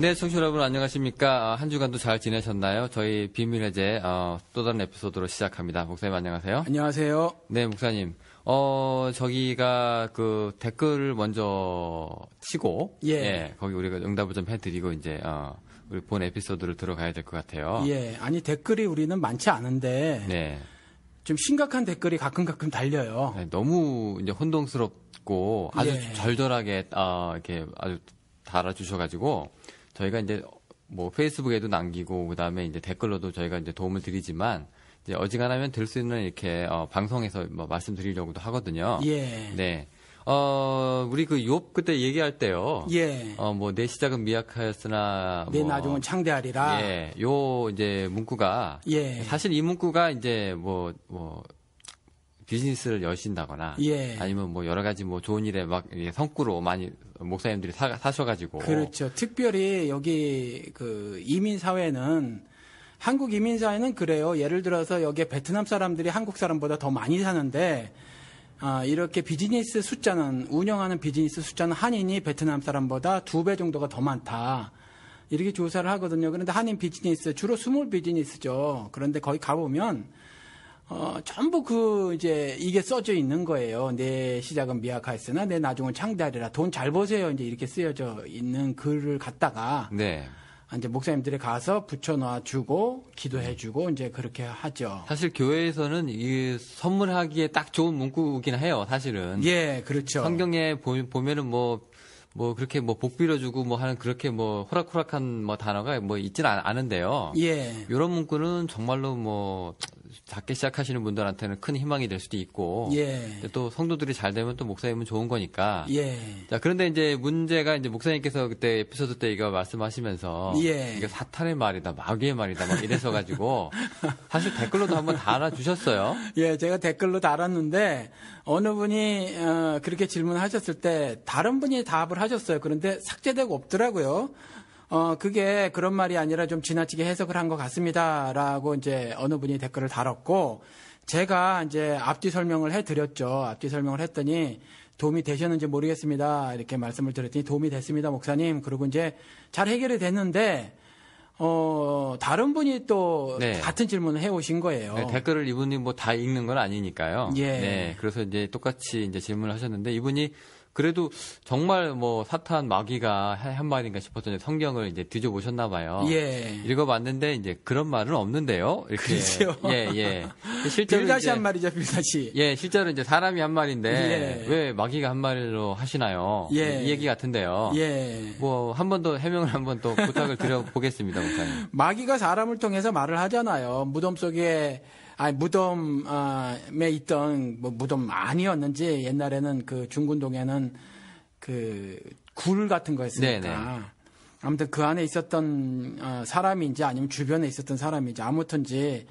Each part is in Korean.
네, 청취자 여러분 안녕하십니까? 한 주간도 잘 지내셨나요? 저희 비밀해제 또 다른 에피소드로 시작합니다. 목사님 안녕하세요. 안녕하세요. 네, 목사님. 저기가 그 댓글을 먼저 치고 거기 우리가 응답을 좀 해드리고 이제 우리 본 에피소드를 들어가야 될 것 같아요. 예, 아니 댓글이 우리는 많지 않은데 네. 좀 심각한 댓글이 가끔 달려요. 네, 너무 이제 혼동스럽고 아주 예. 절절하게 이렇게 아주 달아주셔가지고 저희가 이제 뭐 페이스북에도 남기고 그다음에 이제 댓글로도 저희가 이제 도움을 드리지만 이제 어지간하면 들 수 있는 이렇게 방송에서 뭐 말씀드리려고도 하거든요. 예. 네. 우리 그 욥 그때 얘기할 때요. 예. 뭐 내 시작은 미약하였으나 내 나중은 창대하리라. 예. 요 이제 문구가 예. 사실 이 문구가 이제 뭐 비즈니스를 여신다거나 예. 아니면 뭐 여러 가지 뭐 좋은 일에 막 성구로 많이 목사님들이 사셔가지고 그렇죠. 특별히 여기 그 이민 사회는 한국 이민 사회는 그래요. 예를 들어서 여기 베트남 사람들이 한국 사람보다 더 많이 사는데 이렇게 비즈니스 숫자는 운영하는 비즈니스 숫자는 한인이 베트남 사람보다 2배 정도가 더 많다. 이렇게 조사를 하거든요. 그런데 한인 비즈니스 주로 스몰 비즈니스죠. 그런데 거기 가보면 전부 이게 써져 있는 거예요. 내 시작은 미약하였으나 내 나중은 창대하리라. 돈 잘 버세요. 이제 이렇게 쓰여져 있는 글을 갖다가 네. 이제 목사님들이 가서 붙여놔 주고 기도해 주고 이제 그렇게 하죠. 사실 교회에서는 이 선물하기에 딱 좋은 문구긴 해요. 사실은. 예, 그렇죠. 성경에 보면은 뭐 그렇게 뭐 복 빌어주고 뭐 하는 그렇게 뭐 호락호락한 뭐 단어가 뭐 있지는 않은데요. 예. 이런 문구는 정말로 뭐 작게 시작하시는 분들한테는 큰 희망이 될 수도 있고. 예. 또 성도들이 잘 되면 또 목사님은 좋은 거니까. 예. 자, 그런데 이제 문제가 이제 목사님께서 그때 에피소드 때 이거 말씀하시면서. 예. 이게 사탄의 말이다, 마귀의 말이다, 막 이래서가지고. 사실 댓글로도 한번 달아주셨어요. 예, 제가 댓글로 달았는데 어느 분이 그렇게 질문하셨을 때 다른 분이 답을 하셨어요. 그런데 삭제되고 없더라고요. 그게 그런 말이 아니라 좀 지나치게 해석을 한 것 같습니다라고 이제 어느 분이 댓글을 달았고 제가 이제 앞뒤 설명을 해드렸죠. 앞뒤 설명을 했더니 도움이 되셨는지 모르겠습니다. 이렇게 말씀을 드렸더니 도움이 됐습니다, 목사님. 그리고 이제 잘 해결이 됐는데 다른 분이 또 네. 같은 질문을 해오신 거예요. 네, 댓글을 이분이 뭐 다 읽는 건 아니니까요. 예. 네, 그래서 이제 똑같이 이제 질문을 하셨는데 이분이 그래도 정말 뭐 사탄 마귀가 한 말인가 싶었더니 성경을 이제 뒤져보셨나 봐요. 예. 읽어봤는데 이제 그런 말은 없는데요. 이렇게. 그렇죠. 예. 실제로 빌다시 이제, 한 말이죠, 빌다시. 예, 실제로 이제 사람이 한 말인데 예. 왜 마귀가 한 말로 하시나요? 예. 이 얘기 같은데요. 예. 뭐 한 번 더 해명을 한 번 또 부탁을 드려보겠습니다, 목사님. 마귀가 사람을 통해서 말을 하잖아요. 무덤 속에 무덤에 있던 뭐 무덤 아니었는지 옛날에는 그 중군동에는 그 굴 같은 거였으니까 네네. 아무튼 그 안에 있었던 사람인지 아니면 주변에 있었던 사람인지 아무튼지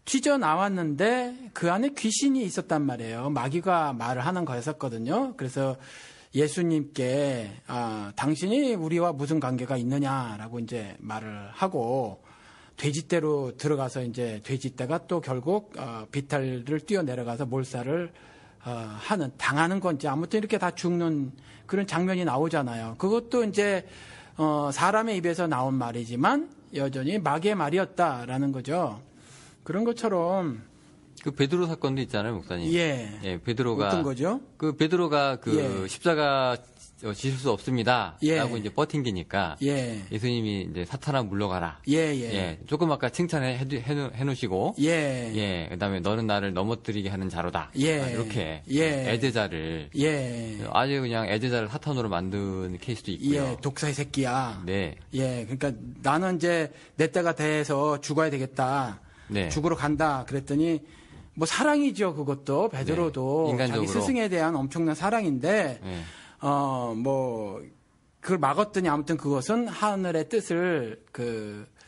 튀져 나왔는데 그 안에 귀신이 있었단 말이에요. 마귀가 말을 하는 거였었거든요. 그래서 예수님께 당신이 우리와 무슨 관계가 있느냐라고 이제 말을 하고 돼지떼로 들어가서 이제 돼지떼가 또 결국 비탈을 뛰어내려가서 몰살을 당하는 건지 아무튼 이렇게 다 죽는 그런 장면이 나오잖아요. 그것도 이제 사람의 입에서 나온 말이지만 여전히 마귀의 말이었다라는 거죠. 그런 것처럼 그 베드로 사건도 있잖아요, 목사님. 예, 베드로가 어떤 거죠? 그 베드로가 그 예. 십자가 지실 수 없습니다. 예. 라고 이제 버틴기니까 예. 예수님이 이제 사탄아 물러가라. 예. 조금 아까 칭찬해 놓으시고 예. 그다음에 너는 나를 넘어뜨리게 하는 자로다. 예. 이렇게 예. 애제자를 아주 그냥 애제자를 사탄으로 만든 케이스도 있고요. 예, 독사의 새끼야. 네. 예, 그러니까 나는 이제 내 때가 돼서 죽어야 되겠다. 네. 죽으러 간다. 그랬더니 뭐 사랑이죠, 그것도. 베드로도 네. 인간적으로. 자기 스승에 대한 엄청난 사랑인데 네. 뭐 그걸 막았더니 아무튼 그것은 하늘의 뜻을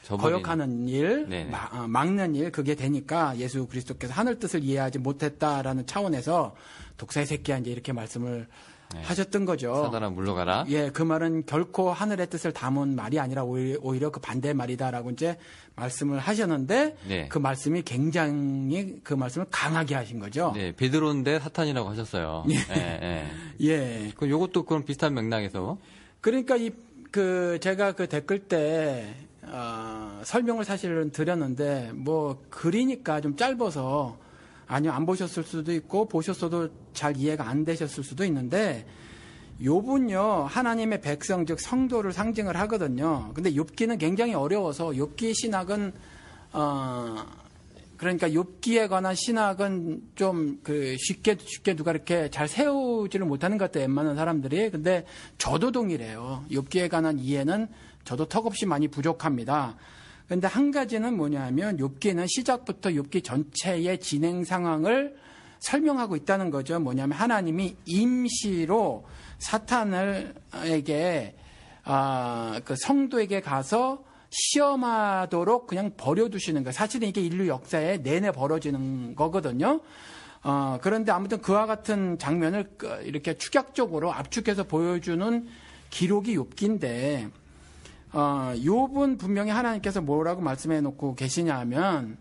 거역하는 일, 네네. 막는 일 그게 되니까 예수 그리스도께서 하늘 뜻을 이해하지 못했다라는 차원에서 독사의 새끼야 이제 이렇게 말씀을 하셨던 거죠. 사단아 물러가라. 예, 그 말은 결코 하늘의 뜻을 담은 말이 아니라 오히려 그 반대 말이다라고 이제 말씀을 하셨는데 네. 그 말씀이 굉장히 그 말씀을 강하게 하신 거죠. 네, 베드로인데 사탄이라고 하셨어요. 예. 그럼 요것도 그런 비슷한 맥락에서 그러니까 제가 그 댓글 때, 설명을 사실은 드렸는데, 뭐, 글이니까 좀 짧아서, 아니면 안 보셨을 수도 있고, 보셨어도 잘 이해가 안 되셨을 수도 있는데, 욥은요, 하나님의 백성, 즉, 성도를 상징을 하거든요. 근데 욥기는 굉장히 어려워서, 욥기 신학은, 그러니까 욥기에 관한 신학은 좀 쉽게 누가 이렇게 잘 세우지를 못하는 것 같아요. 웬만한 사람들이. 근데 저도 동일해요. 욥기에 관한 이해는 저도 턱없이 많이 부족합니다. 근데 한 가지는 뭐냐면 욥기는 시작부터 욥기 전체의 진행 상황을 설명하고 있다는 거죠. 뭐냐면 하나님이 임시로 사탄에게 그 성도에게 가서 시험하도록 그냥 버려두시는 거예요. 사실은 이게 인류 역사에 내내 벌어지는 거거든요. 그런데 아무튼 그와 같은 장면을 이렇게 축약적으로 압축해서 보여주는 기록이 욥기인데, 욥은 분명히 하나님께서 뭐라고 말씀해 놓고 계시냐 하면,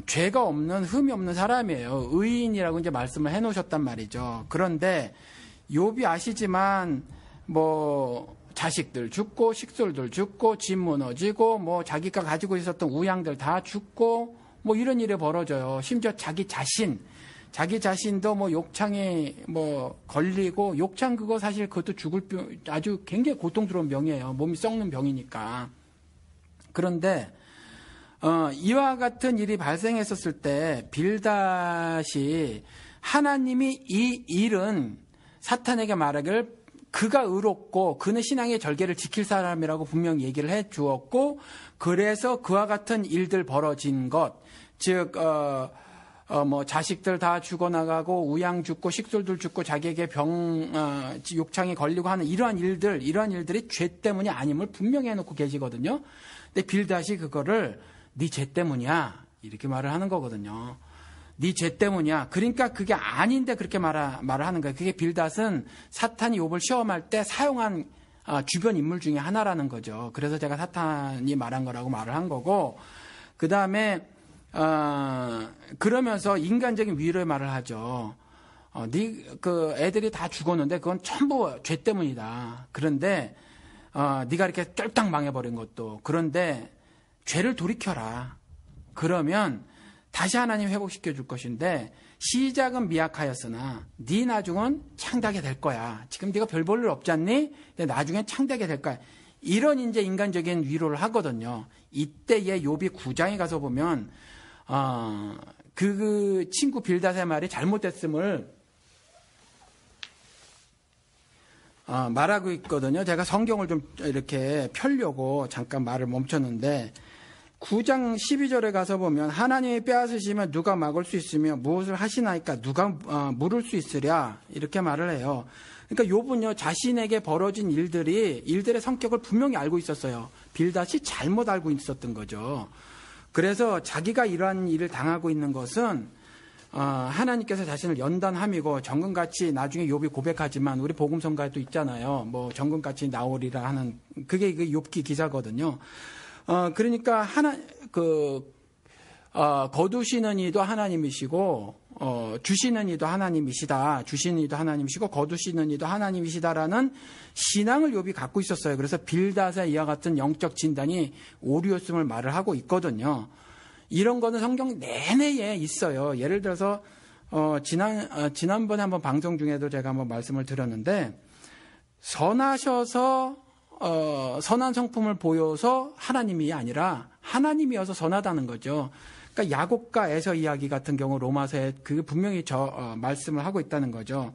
죄가 없는, 흠이 없는 사람이에요. 의인이라고 이제 말씀을 해 놓으셨단 말이죠. 그런데 욥이 아시지만, 자식들 죽고 식솔들 죽고 집 무너지고 자기가 가지고 있었던 우양들 다 죽고 이런 일이 벌어져요. 심지어 자기 자신도 욕창에 걸리고, 욕창 그거 사실 그것도 죽을 병, 아주 굉장히 고통스러운 병이에요. 몸이 썩는 병이니까. 그런데 이와 같은 일이 발생했었을 때 빌닷이 하나님이 이 일은 사탄에게 말하기를 그가 의롭고 그는 신앙의 절개를 지킬 사람이라고 분명히 얘기를 해 주었고, 그래서 그와 같은 일들 벌어진 것, 즉 자식들 다 죽어나가고 우양 죽고 식솔들 죽고 자기에게 욕창이 걸리고 하는 이러한 일들이 죄 때문이 아님을 분명히 해놓고 계시거든요. 근데 빌닷이 그거를 네 죄 때문이야 이렇게 말을 하는 거거든요. 네 죄 때문이야. 그러니까 그게 아닌데 그렇게 말을 하는 거예요. 그게 빌닷은 사탄이 욥을 시험할 때 사용한 주변 인물 중에 하나라는 거죠. 그래서 제가 사탄이 말한 거라고 말을 한 거고, 그 다음에 그러면서 인간적인 위로의 말을 하죠. 애들이 다 죽었는데 그건 전부 죄 때문이다. 그런데 네가 이렇게 쫄딱 망해버린 것도, 그런데 죄를 돌이켜라. 그러면 다시 하나님 회복시켜 줄 것인데, 시작은 미약하였으나 네 나중은 창대하게 될 거야. 지금 네가 별 볼 일 없지 않니? 근데 나중엔 창대하게 될 거야. 이런 이제 인간적인 위로를 하거든요. 이때의 욥이 9장에 가서 보면 그 친구 빌닷의 말이 잘못됐음을 말하고 있거든요. 제가 성경을 좀 이렇게 펴려고 잠깐 말을 멈췄는데, 9장 12절에 가서 보면 하나님이 빼앗으시면 누가 막을 수 있으며 무엇을 하시나이까 누가 물을 수 있으랴 이렇게 말을 해요. 그러니까 욥은요, 자신에게 벌어진 일들의 성격을 분명히 알고 있었어요. 빌닷이 잘못 알고 있었던 거죠. 그래서 자기가 이러한 일을 당하고 있는 것은 하나님께서 자신을 연단함이고, 정금같이 나중에 욥이 고백하지만 우리 복음성가에도 있잖아요. 정금같이 나오리라 하는, 그게 그 욥기 기사거든요. 그러니까 거두시는 이도 하나님이시고, 주시는 이도 하나님이시다. 주시는 이도 하나님이시고, 거두시는 이도 하나님이시다라는 신앙을 욥이 갖고 있었어요. 그래서 빌닷의 이와 같은 영적 진단이 오류였음을 말을 하고 있거든요. 이런 거는 성경 내내에 있어요. 예를 들어서, 지난번에 한번 방송 중에도 제가 한번 말씀을 드렸는데, 선하셔서 선한 성품을 보여서 하나님이 아니라 하나님이어서 선하다는 거죠. 그러니까 야곱과 에서 이야기 같은 경우 로마서에 그 분명히 말씀을 하고 있다는 거죠.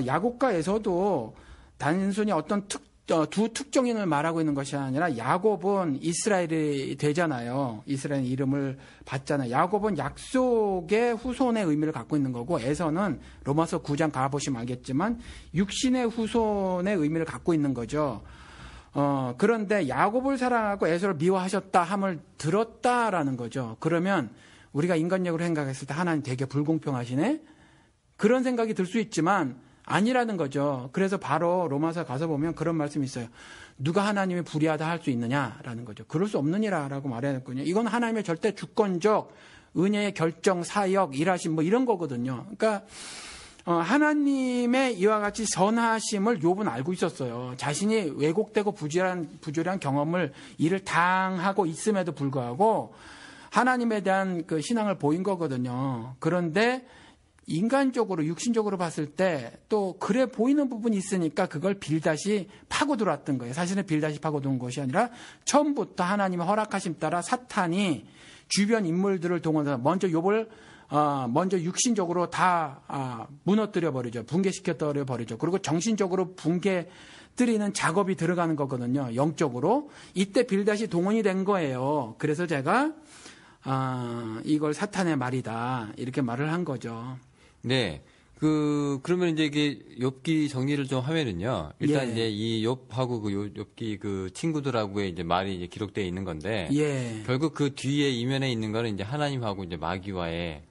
야곱과 에서도 단순히 어떤 두 특정인을 말하고 있는 것이 아니라, 야곱은 이스라엘이 되잖아요. 이스라엘 이름을 받잖아요. 야곱은 약속의 후손의 의미를 갖고 있는 거고, 에서는 로마서 9장 가보시면 알겠지만 육신의 후손의 의미를 갖고 있는 거죠. 그런데 야곱을 사랑하고 에서를 미워하셨다 함을 들었다라는 거죠. 그러면 우리가 인간력으로 생각했을 때 하나님 되게 불공평하시네? 그런 생각이 들 수 있지만 아니라는 거죠. 그래서 바로 로마서 가서 보면 그런 말씀이 있어요. 누가 하나님이 불의하다 할 수 있느냐라는 거죠. 그럴 수 없느니라라고 말해야 했거든요. 이건 하나님의 절대 주권적 은혜의 결정, 사역, 일하심 이런 거거든요. 그러니까 하나님의 이와 같이 선하심을 욥은 알고 있었어요. 자신이 왜곡되고 부조리한 경험을 이를 당하고 있음에도 불구하고 하나님에 대한 그 신앙을 보인 거거든요. 그런데 인간적으로 육신적으로 봤을 때 또 그래 보이는 부분이 있으니까 그걸 빌닷이 파고 들어왔던 거예요. 사실은 빌닷이 파고 들어온 것이 아니라 처음부터 하나님의 허락하심 따라 사탄이 주변 인물들을 동원해서 먼저 욥을 먼저 육신적으로 다 무너뜨려 버리죠. 붕괴시켜 버리죠. 그리고 정신적으로 붕괴뜨리는 작업이 들어가는 거거든요. 영적으로. 이때 빌닷이 동원이 된 거예요. 그래서 제가 이걸 사탄의 말이다 이렇게 말을 한 거죠. 네. 그러면 이제 이게 욥기 정리를 좀 하면은요. 일단 예. 이제 이 욥하고 그 욥기 그 친구들하고의 이제 말이 이제 기록되어 있는 건데. 예. 결국 그 뒤에 이면에 있는 거는 이제 하나님하고 이제 마귀와의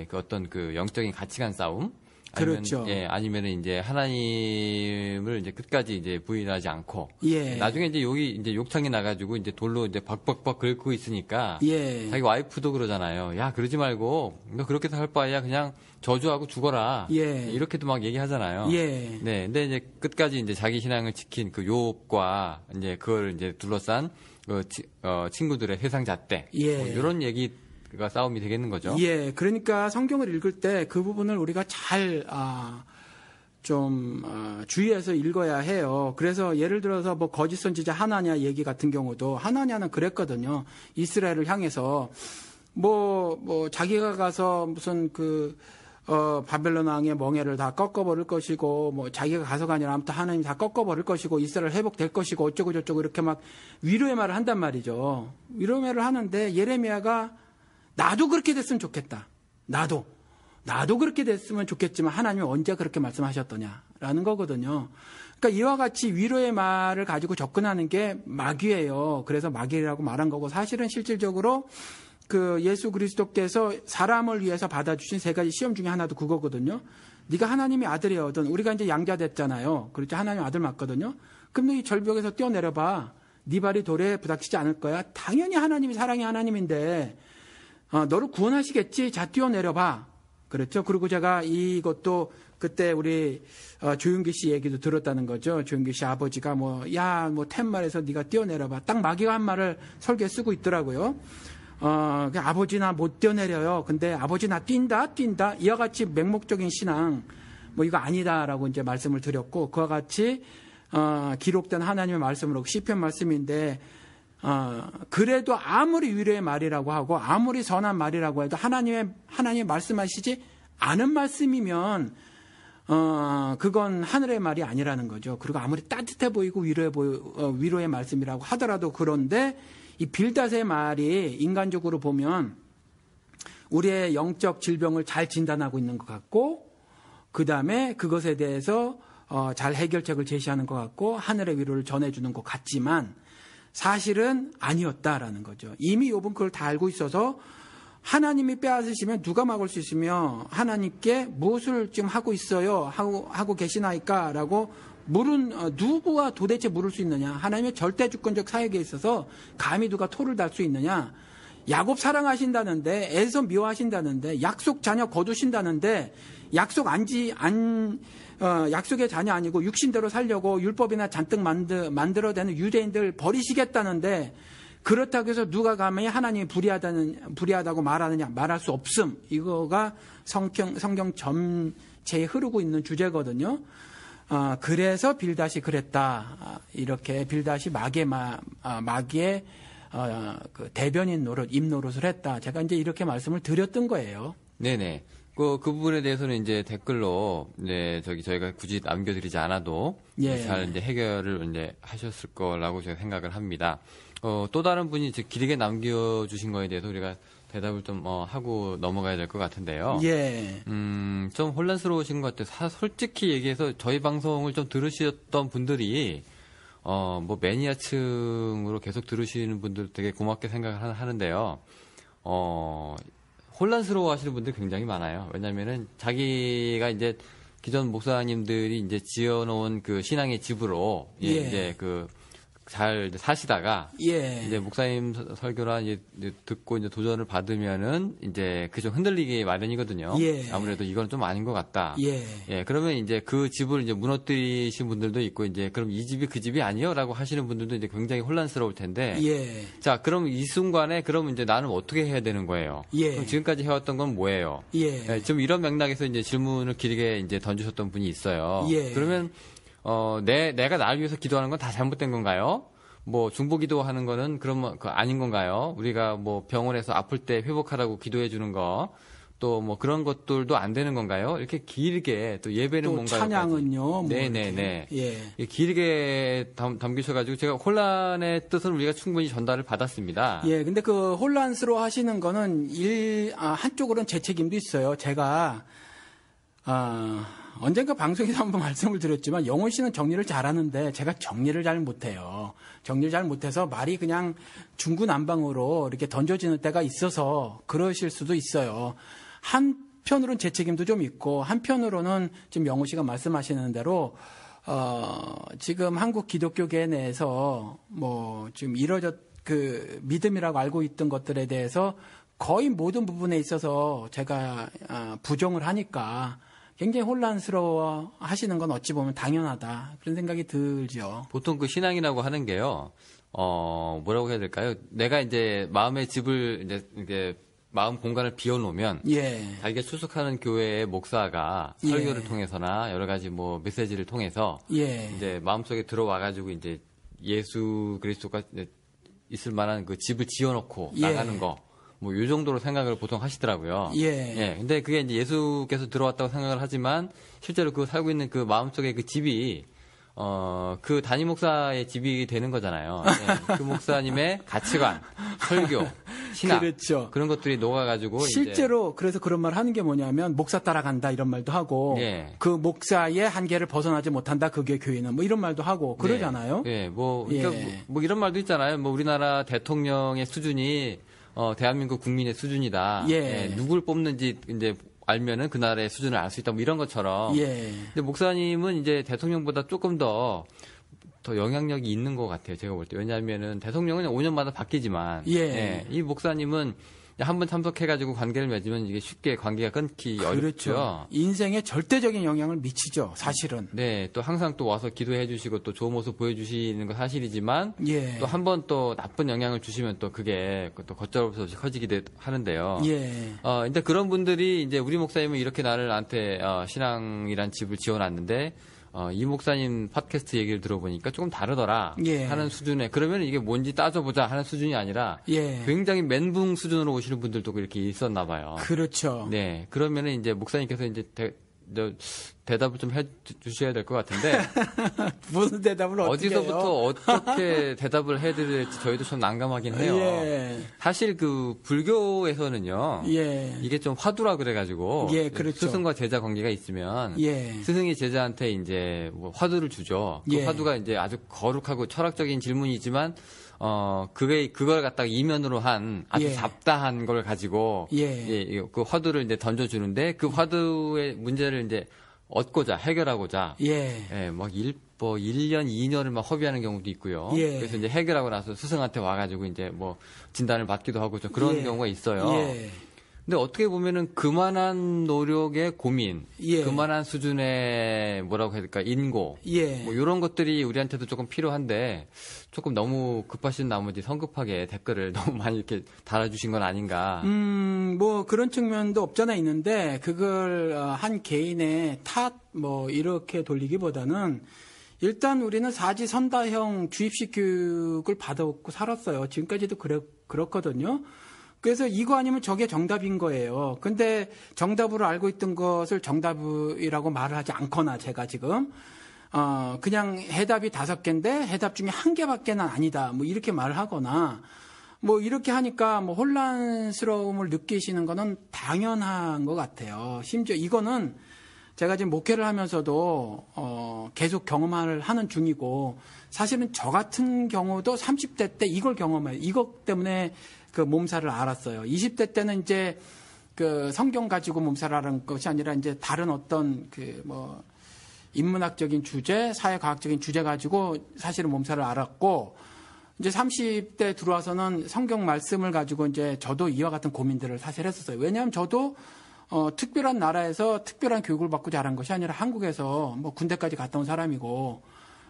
그 어떤 그 영적인 가치관 싸움. 아니면, 그렇죠. 아니면은 이제 하나님을 이제 끝까지 이제 부인하지 않고. 예. 나중에 이제 여기 이제 욕창이 나가지고 이제 돌로 이제 박박박 긁고 있으니까. 예. 자기 와이프도 그러잖아요. 야, 그러지 말고, 너 그렇게 살 바에야 그냥 저주하고 죽어라. 예. 이렇게도 막 얘기하잖아요. 예. 네. 근데 이제 끝까지 이제 자기 신앙을 지킨 그 욥과 이제 그걸 이제 둘러싼 그 친구들의 세상 잣대. 예. 뭐 이런 얘기가 싸움이 되겠는 거죠. 예. 그러니까 성경을 읽을 때 그 부분을 우리가 잘, 주의해서 읽어야 해요. 그래서 예를 들어서 뭐 거짓 선지자 하나냐 얘기 같은 경우도 하나냐는 그랬거든요. 이스라엘을 향해서 자기가 가서 무슨 바벨론 왕의 멍에를 다 꺾어버릴 것이고, 뭐, 자기가 가서가 아니라 아무튼 하나님 다 꺾어버릴 것이고, 이스라엘 회복될 것이고, 어쩌고저쩌고 이렇게 막 위로의 말을 한단 말이죠. 위로의 말을 하는데, 예레미야가 나도 그렇게 됐으면 좋겠다. 나도 그렇게 됐으면 좋겠지만, 하나님이 언제 그렇게 말씀하셨더냐라는 거거든요. 그러니까 이와 같이 위로의 말을 가지고 접근하는 게 마귀예요. 그래서 마귀라고 말한 거고, 사실은 실질적으로 예수 그리스도께서 사람을 위해서 받아주신 세 가지 시험 중에 하나도 그거거든요. 네가 하나님의 아들이거든. 우리가 이제 양자 됐잖아요. 그렇죠. 하나님 아들 맞거든요. 그럼 너 이 절벽에서 뛰어내려봐. 네 발이 돌에 부닥치지 않을 거야. 당연히 하나님이 사랑의 하나님인데 너를 구원하시겠지. 자, 뛰어내려봐. 그렇죠. 그리고 제가 이것도 그때 우리 조윤기 씨 얘기도 들었다는 거죠. 조윤기 씨 아버지가 툇말에서 네가 뛰어내려봐. 딱 마귀가 한 말을 설교에 쓰고 있더라고요. 아버지 나 못 뛰어내려요. 근데 아버지 나 뛴다. 이와 같이 맹목적인 신앙, 이거 아니다라고 이제 말씀을 드렸고, 그와 같이, 기록된 하나님의 말씀으로, 시편 말씀인데, 그래도 아무리 위로의 말이라고 하고, 아무리 선한 말이라고 해도 하나님의 말씀하시지 않은 말씀이면, 그건 하늘의 말이 아니라는 거죠. 그리고 아무리 따뜻해 보이고 위로의 말씀이라고 하더라도 그런데, 이 빌닷의 말이 인간적으로 보면 우리의 영적 질병을 잘 진단하고 있는 것 같고, 그 다음에 그것에 대해서 잘 해결책을 제시하는 것 같고, 하늘의 위로를 전해주는 것 같지만 사실은 아니었다라는 거죠. 이미 욥은 그걸 다 알고 있어서 하나님이 빼앗으시면 누가 막을 수 있으며 하나님께 무엇을 지금 하고 있어요? 하고 계시나이까? 라고 누구가 도대체 물을 수 있느냐? 하나님의 절대 주권적 사역에 있어서 감히 누가 토를 달 수 있느냐? 야곱 사랑하신다는데, 에서 미워하신다는데, 약속 자녀 거두신다는데, 약속의 자녀 아니고 육신대로 살려고 율법이나 잔뜩 만들어대는 유대인들 버리시겠다는데, 그렇다고 해서 누가 감히 하나님이 불의하다고 말하느냐? 말할 수 없음. 이거가 성경 전체에 흐르고 있는 주제거든요. 그래서 빌닷이 그랬다. 이렇게 빌닷이 마귀의 대변인 노릇, 입노릇을 했다. 제가 이제 이렇게 말씀을 드렸던 거예요. 네네. 그 부분에 대해서는 이제 댓글로 저희가 굳이 남겨드리지 않아도 잘 이제 해결을 이제 하셨을 거라고 제가 생각을 합니다. 또 다른 분이 길게 남겨주신 거에 대해서 우리가 대답을 좀 하고 넘어가야 될 것 같은데요. 예. 좀 혼란스러우신 것 같아요. 솔직히 얘기해서 저희 방송을 좀 들으셨던 분들이 매니아층으로 계속 들으시는 분들 되게 고맙게 생각을 하는데요. 혼란스러워 하시는 분들 굉장히 많아요. 왜냐면은 자기가 이제 기존 목사님들이 이제 지어놓은 그 신앙의 집으로 이제 잘 사시다가 예. 이제 목사님 설교나 이제 듣고 이제 도전을 받으면은 이제 그 좀 흔들리기 마련이거든요. 예. 아무래도 이건 좀 아닌 것 같다. 예. 예, 그러면 이제 그 집을 이제 무너뜨리신 분들도 있고 이제 그럼 이 집이 그 집이 아니요라고 하시는 분들도 이제 굉장히 혼란스러울 텐데. 예. 자, 그럼 이 순간에 그럼 이제 나는 어떻게 해야 되는 거예요? 예. 그럼 지금까지 해왔던 건 뭐예요? 예. 예, 좀 이런 맥락에서 이제 질문을 길게 이제 던지셨던 분이 있어요. 예. 그러면 내가 나를 위해서 기도하는 건 다 잘못된 건가요? 뭐 중보 기도하는 거는 그러면 아닌 건가요? 우리가 뭐 병원에서 아플 때 회복하라고 기도해 주는 거 또 뭐 그런 것들도 안 되는 건가요? 이렇게 길게 또 예배는 또 뭔가요? 찬양은요. 뭐 네네네. 예. 길게 담기셔가지고 제가 혼란의 뜻을 우리가 충분히 전달을 받았습니다. 예, 근데 그 혼란스러워 하시는 거는 한쪽으로는 제 책임도 있어요. 제가, 언젠가 방송에서 한번 말씀을 드렸지만 영훈 씨는 정리를 잘하는데 제가 정리를 잘 못해요. 정리를 잘 못해서 말이 그냥 중구난방으로 이렇게 던져지는 때가 있어서 그러실 수도 있어요. 한편으로는 제 책임도 좀 있고 한편으로는 지금 영훈 씨가 말씀하시는 대로 지금 한국 기독교계 내에서 뭐 지금 그 믿음이라고 알고 있던 것들에 대해서 거의 모든 부분에 있어서 제가 부정을 하니까 굉장히 혼란스러워 하시는 건 어찌 보면 당연하다. 그런 생각이 들죠. 보통 그 신앙이라고 하는 게요, 뭐라고 해야 될까요? 내가 이제 마음의 집을 이제 마음 공간을 비워놓으면 예. 자기가 출석하는 교회의 목사가 예. 설교를 통해서나 여러 가지 뭐 메시지를 통해서 예. 이제 마음속에 들어와가지고 이제 예수 그리스도가 있을 만한 그 집을 지어놓고 예. 나가는 거. 뭐, 요 정도로 생각을 보통 하시더라고요. 예. 근데 그게 이제 예수께서 들어왔다고 생각을 하지만, 실제로 그 살고 있는 그 마음속에 그 집이, 그 담임 목사의 집이 되는 거잖아요. 그 목사님의 가치관, 설교, 신학. 그렇죠. 그런 것들이 녹아가지고. 실제로 그래서 그런 말 하는 게 뭐냐면, 목사 따라간다 이런 말도 하고, 예. 그 목사의 한계를 벗어나지 못한다, 그게 교회는. 뭐 이런 말도 하고, 그러잖아요. 그러니까 뭐 이런 말도 있잖아요. 뭐 우리나라 대통령의 수준이, 대한민국 국민의 수준이다. 예. 누굴 뽑는지 이제 알면은 그 나라의 수준을 알 수 있다. 뭐 이런 것처럼. 예. 근데 목사님은 이제 대통령보다 조금 더 영향력이 있는 것 같아요. 제가 볼 때. 왜냐하면은 대통령은 5년마다 바뀌지만. 예. 이 목사님은 한번 참석해가지고 관계를 맺으면 이게 쉽게 관계가 끊기 그렇죠. 어렵죠. 인생에 절대적인 영향을 미치죠, 사실은. 네, 또 항상 또 와서 기도해 주시고 또 좋은 모습 보여주시는 건 사실이지만 예. 또 한 번 또 나쁜 영향을 주시면 또 그게 또 걷잡을 수 없이 커지기도 하는데요. 예. 근데 그런 분들이 이제 우리 목사님은 이렇게 나한테 신앙이란 집을 지어놨는데 이 목사님 팟캐스트 얘기를 들어보니까 조금 다르더라 예. 하는 수준에 그러면 이게 뭔지 따져보자 하는 수준이 아니라 예. 굉장히 멘붕 수준으로 오시는 분들도 이렇게 있었나 봐요. 그렇죠. 네, 그러면은 이제 목사님께서 이제 대답을 좀 해주셔야 될 것 같은데 무슨 대답을 어떻게 어디서부터 해요? 어떻게 대답을 해드려야 될지 저희도 좀 난감하긴 해요. 예. 사실 그 불교에서는요, 예. 이게 좀 화두라 그래가지고 예, 그렇죠. 스승과 제자 관계가 있으면 예. 스승이 제자한테 이제 뭐 화두를 주죠. 그 예. 화두가 이제 아주 거룩하고 철학적인 질문이지만 그걸 갖다가 이면으로 한 아주 예. 잡다한 걸 가지고 예. 그 화두를 이제 던져주는데 그 화두의 문제를 이제 얻고자 해결하고자 예. 막 1년, 2년을 막 허비하는 경우도 있고요. 예. 그래서 이제 해결하고 나서 스승한테 와가지고 이제 뭐 진단을 받기도 하고 좀 그런 예. 경우가 있어요. 예. 근데 어떻게 보면은 그만한 노력의 고민, 예. 그만한 수준의 뭐라고 해야 될까 인고, 예. 뭐 이런 것들이 우리한테도 조금 필요한데 조금 너무 급하신 나머지 성급하게 댓글을 너무 많이 이렇게 달아주신 건 아닌가. 뭐 그런 측면도 없잖아 있는데 그걸 한 개인의 탓 뭐 이렇게 돌리기보다는 일단 우리는 사지선다형 주입식 교육을 받아오고 살았어요. 지금까지도 그렇거든요. 그래서 이거 아니면 저게 정답인 거예요. 근데 정답으로 알고 있던 것을 정답이라고 말을 하지 않거나 제가 지금 그냥 해답이 5개인데 해답 중에 1개밖에는 아니다. 뭐 이렇게 말을 하거나 뭐 이렇게 하니까 뭐 혼란스러움을 느끼시는 거는 당연한 것 같아요. 심지어 이거는 제가 지금 목회를 하면서도 계속 경험을 하는 중이고 사실은 저 같은 경우도 30대 때 이걸 경험해요. 이것 때문에 그 몸살을 앓았어요. 20대 때는 이제 그 성경 가지고 몸살을 앓은 것이 아니라 이제 다른 어떤 그 뭐 인문학적인 주제, 사회과학적인 주제 가지고 사실은 몸살을 앓았고 이제 30대 들어와서는 성경 말씀을 가지고 이제 저도 이와 같은 고민들을 사실 했었어요. 왜냐하면 저도 특별한 나라에서 특별한 교육을 받고 자란 것이 아니라 한국에서 뭐 군대까지 갔다 온 사람이고,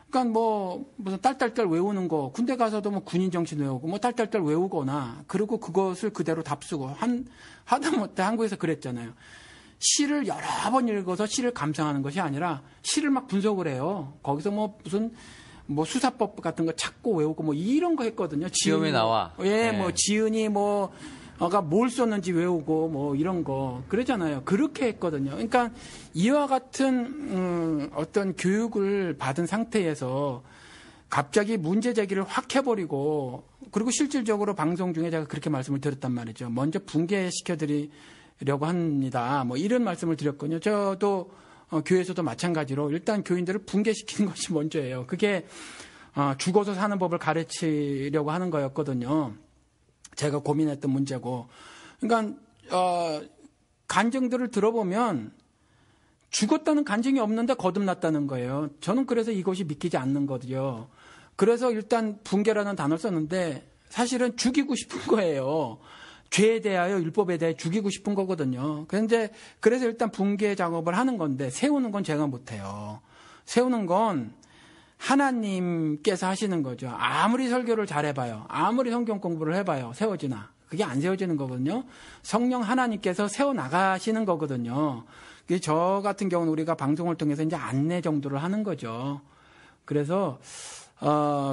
그러니까 뭐 무슨 딸딸딸 외우는 거, 군대 가서도 뭐 군인 정신 외우고 뭐 딸딸딸 외우거나, 그리고 그것을 그대로 답쓰고 하다못해 한국에서 그랬잖아요. 시를 여러 번 읽어서 시를 감상하는 것이 아니라 시를 막 분석을 해요. 거기서 뭐 무슨 뭐 수사법 같은 거 찾고 외우고 뭐 이런 거 했거든요. 시험에 나와. 예, 네. 뭐 지은이 뭐가 뭘 썼는지 외우고 뭐 이런 거 그러잖아요. 그렇게 했거든요. 그러니까 이와 같은 어떤 교육을 받은 상태에서 갑자기 문제 제기를 확 해버리고, 그리고 실질적으로 방송 중에 제가 그렇게 말씀을 드렸단 말이죠. 먼저 붕괴시켜드리려고 합니다. 뭐 이런 말씀을 드렸거든요. 저도 교회에서도 마찬가지로 일단 교인들을 붕괴시키는 것이 먼저예요. 그게 죽어서 사는 법을 가르치려고 하는 거였거든요. 제가 고민했던 문제고. 그러니까 간증들을 들어보면 죽었다는 간증이 없는데 거듭났다는 거예요. 저는 그래서 이것이 믿기지 않는 거죠. 그래서 일단 붕괴라는 단어를 썼는데 사실은 죽이고 싶은 거예요. 죄에 대하여, 율법에 대해 죽이고 싶은 거거든요. 그래서 일단 붕괴 작업을 하는 건데, 세우는 건 제가 못해요. 세우는 건 하나님께서 하시는 거죠. 아무리 설교를 잘해봐요. 아무리 성경 공부를 해봐요. 세워지나? 그게 안 세워지는 거거든요. 성령 하나님께서 세워나가시는 거거든요. 저 같은 경우는 우리가 방송을 통해서 이제 안내 정도를 하는 거죠. 그래서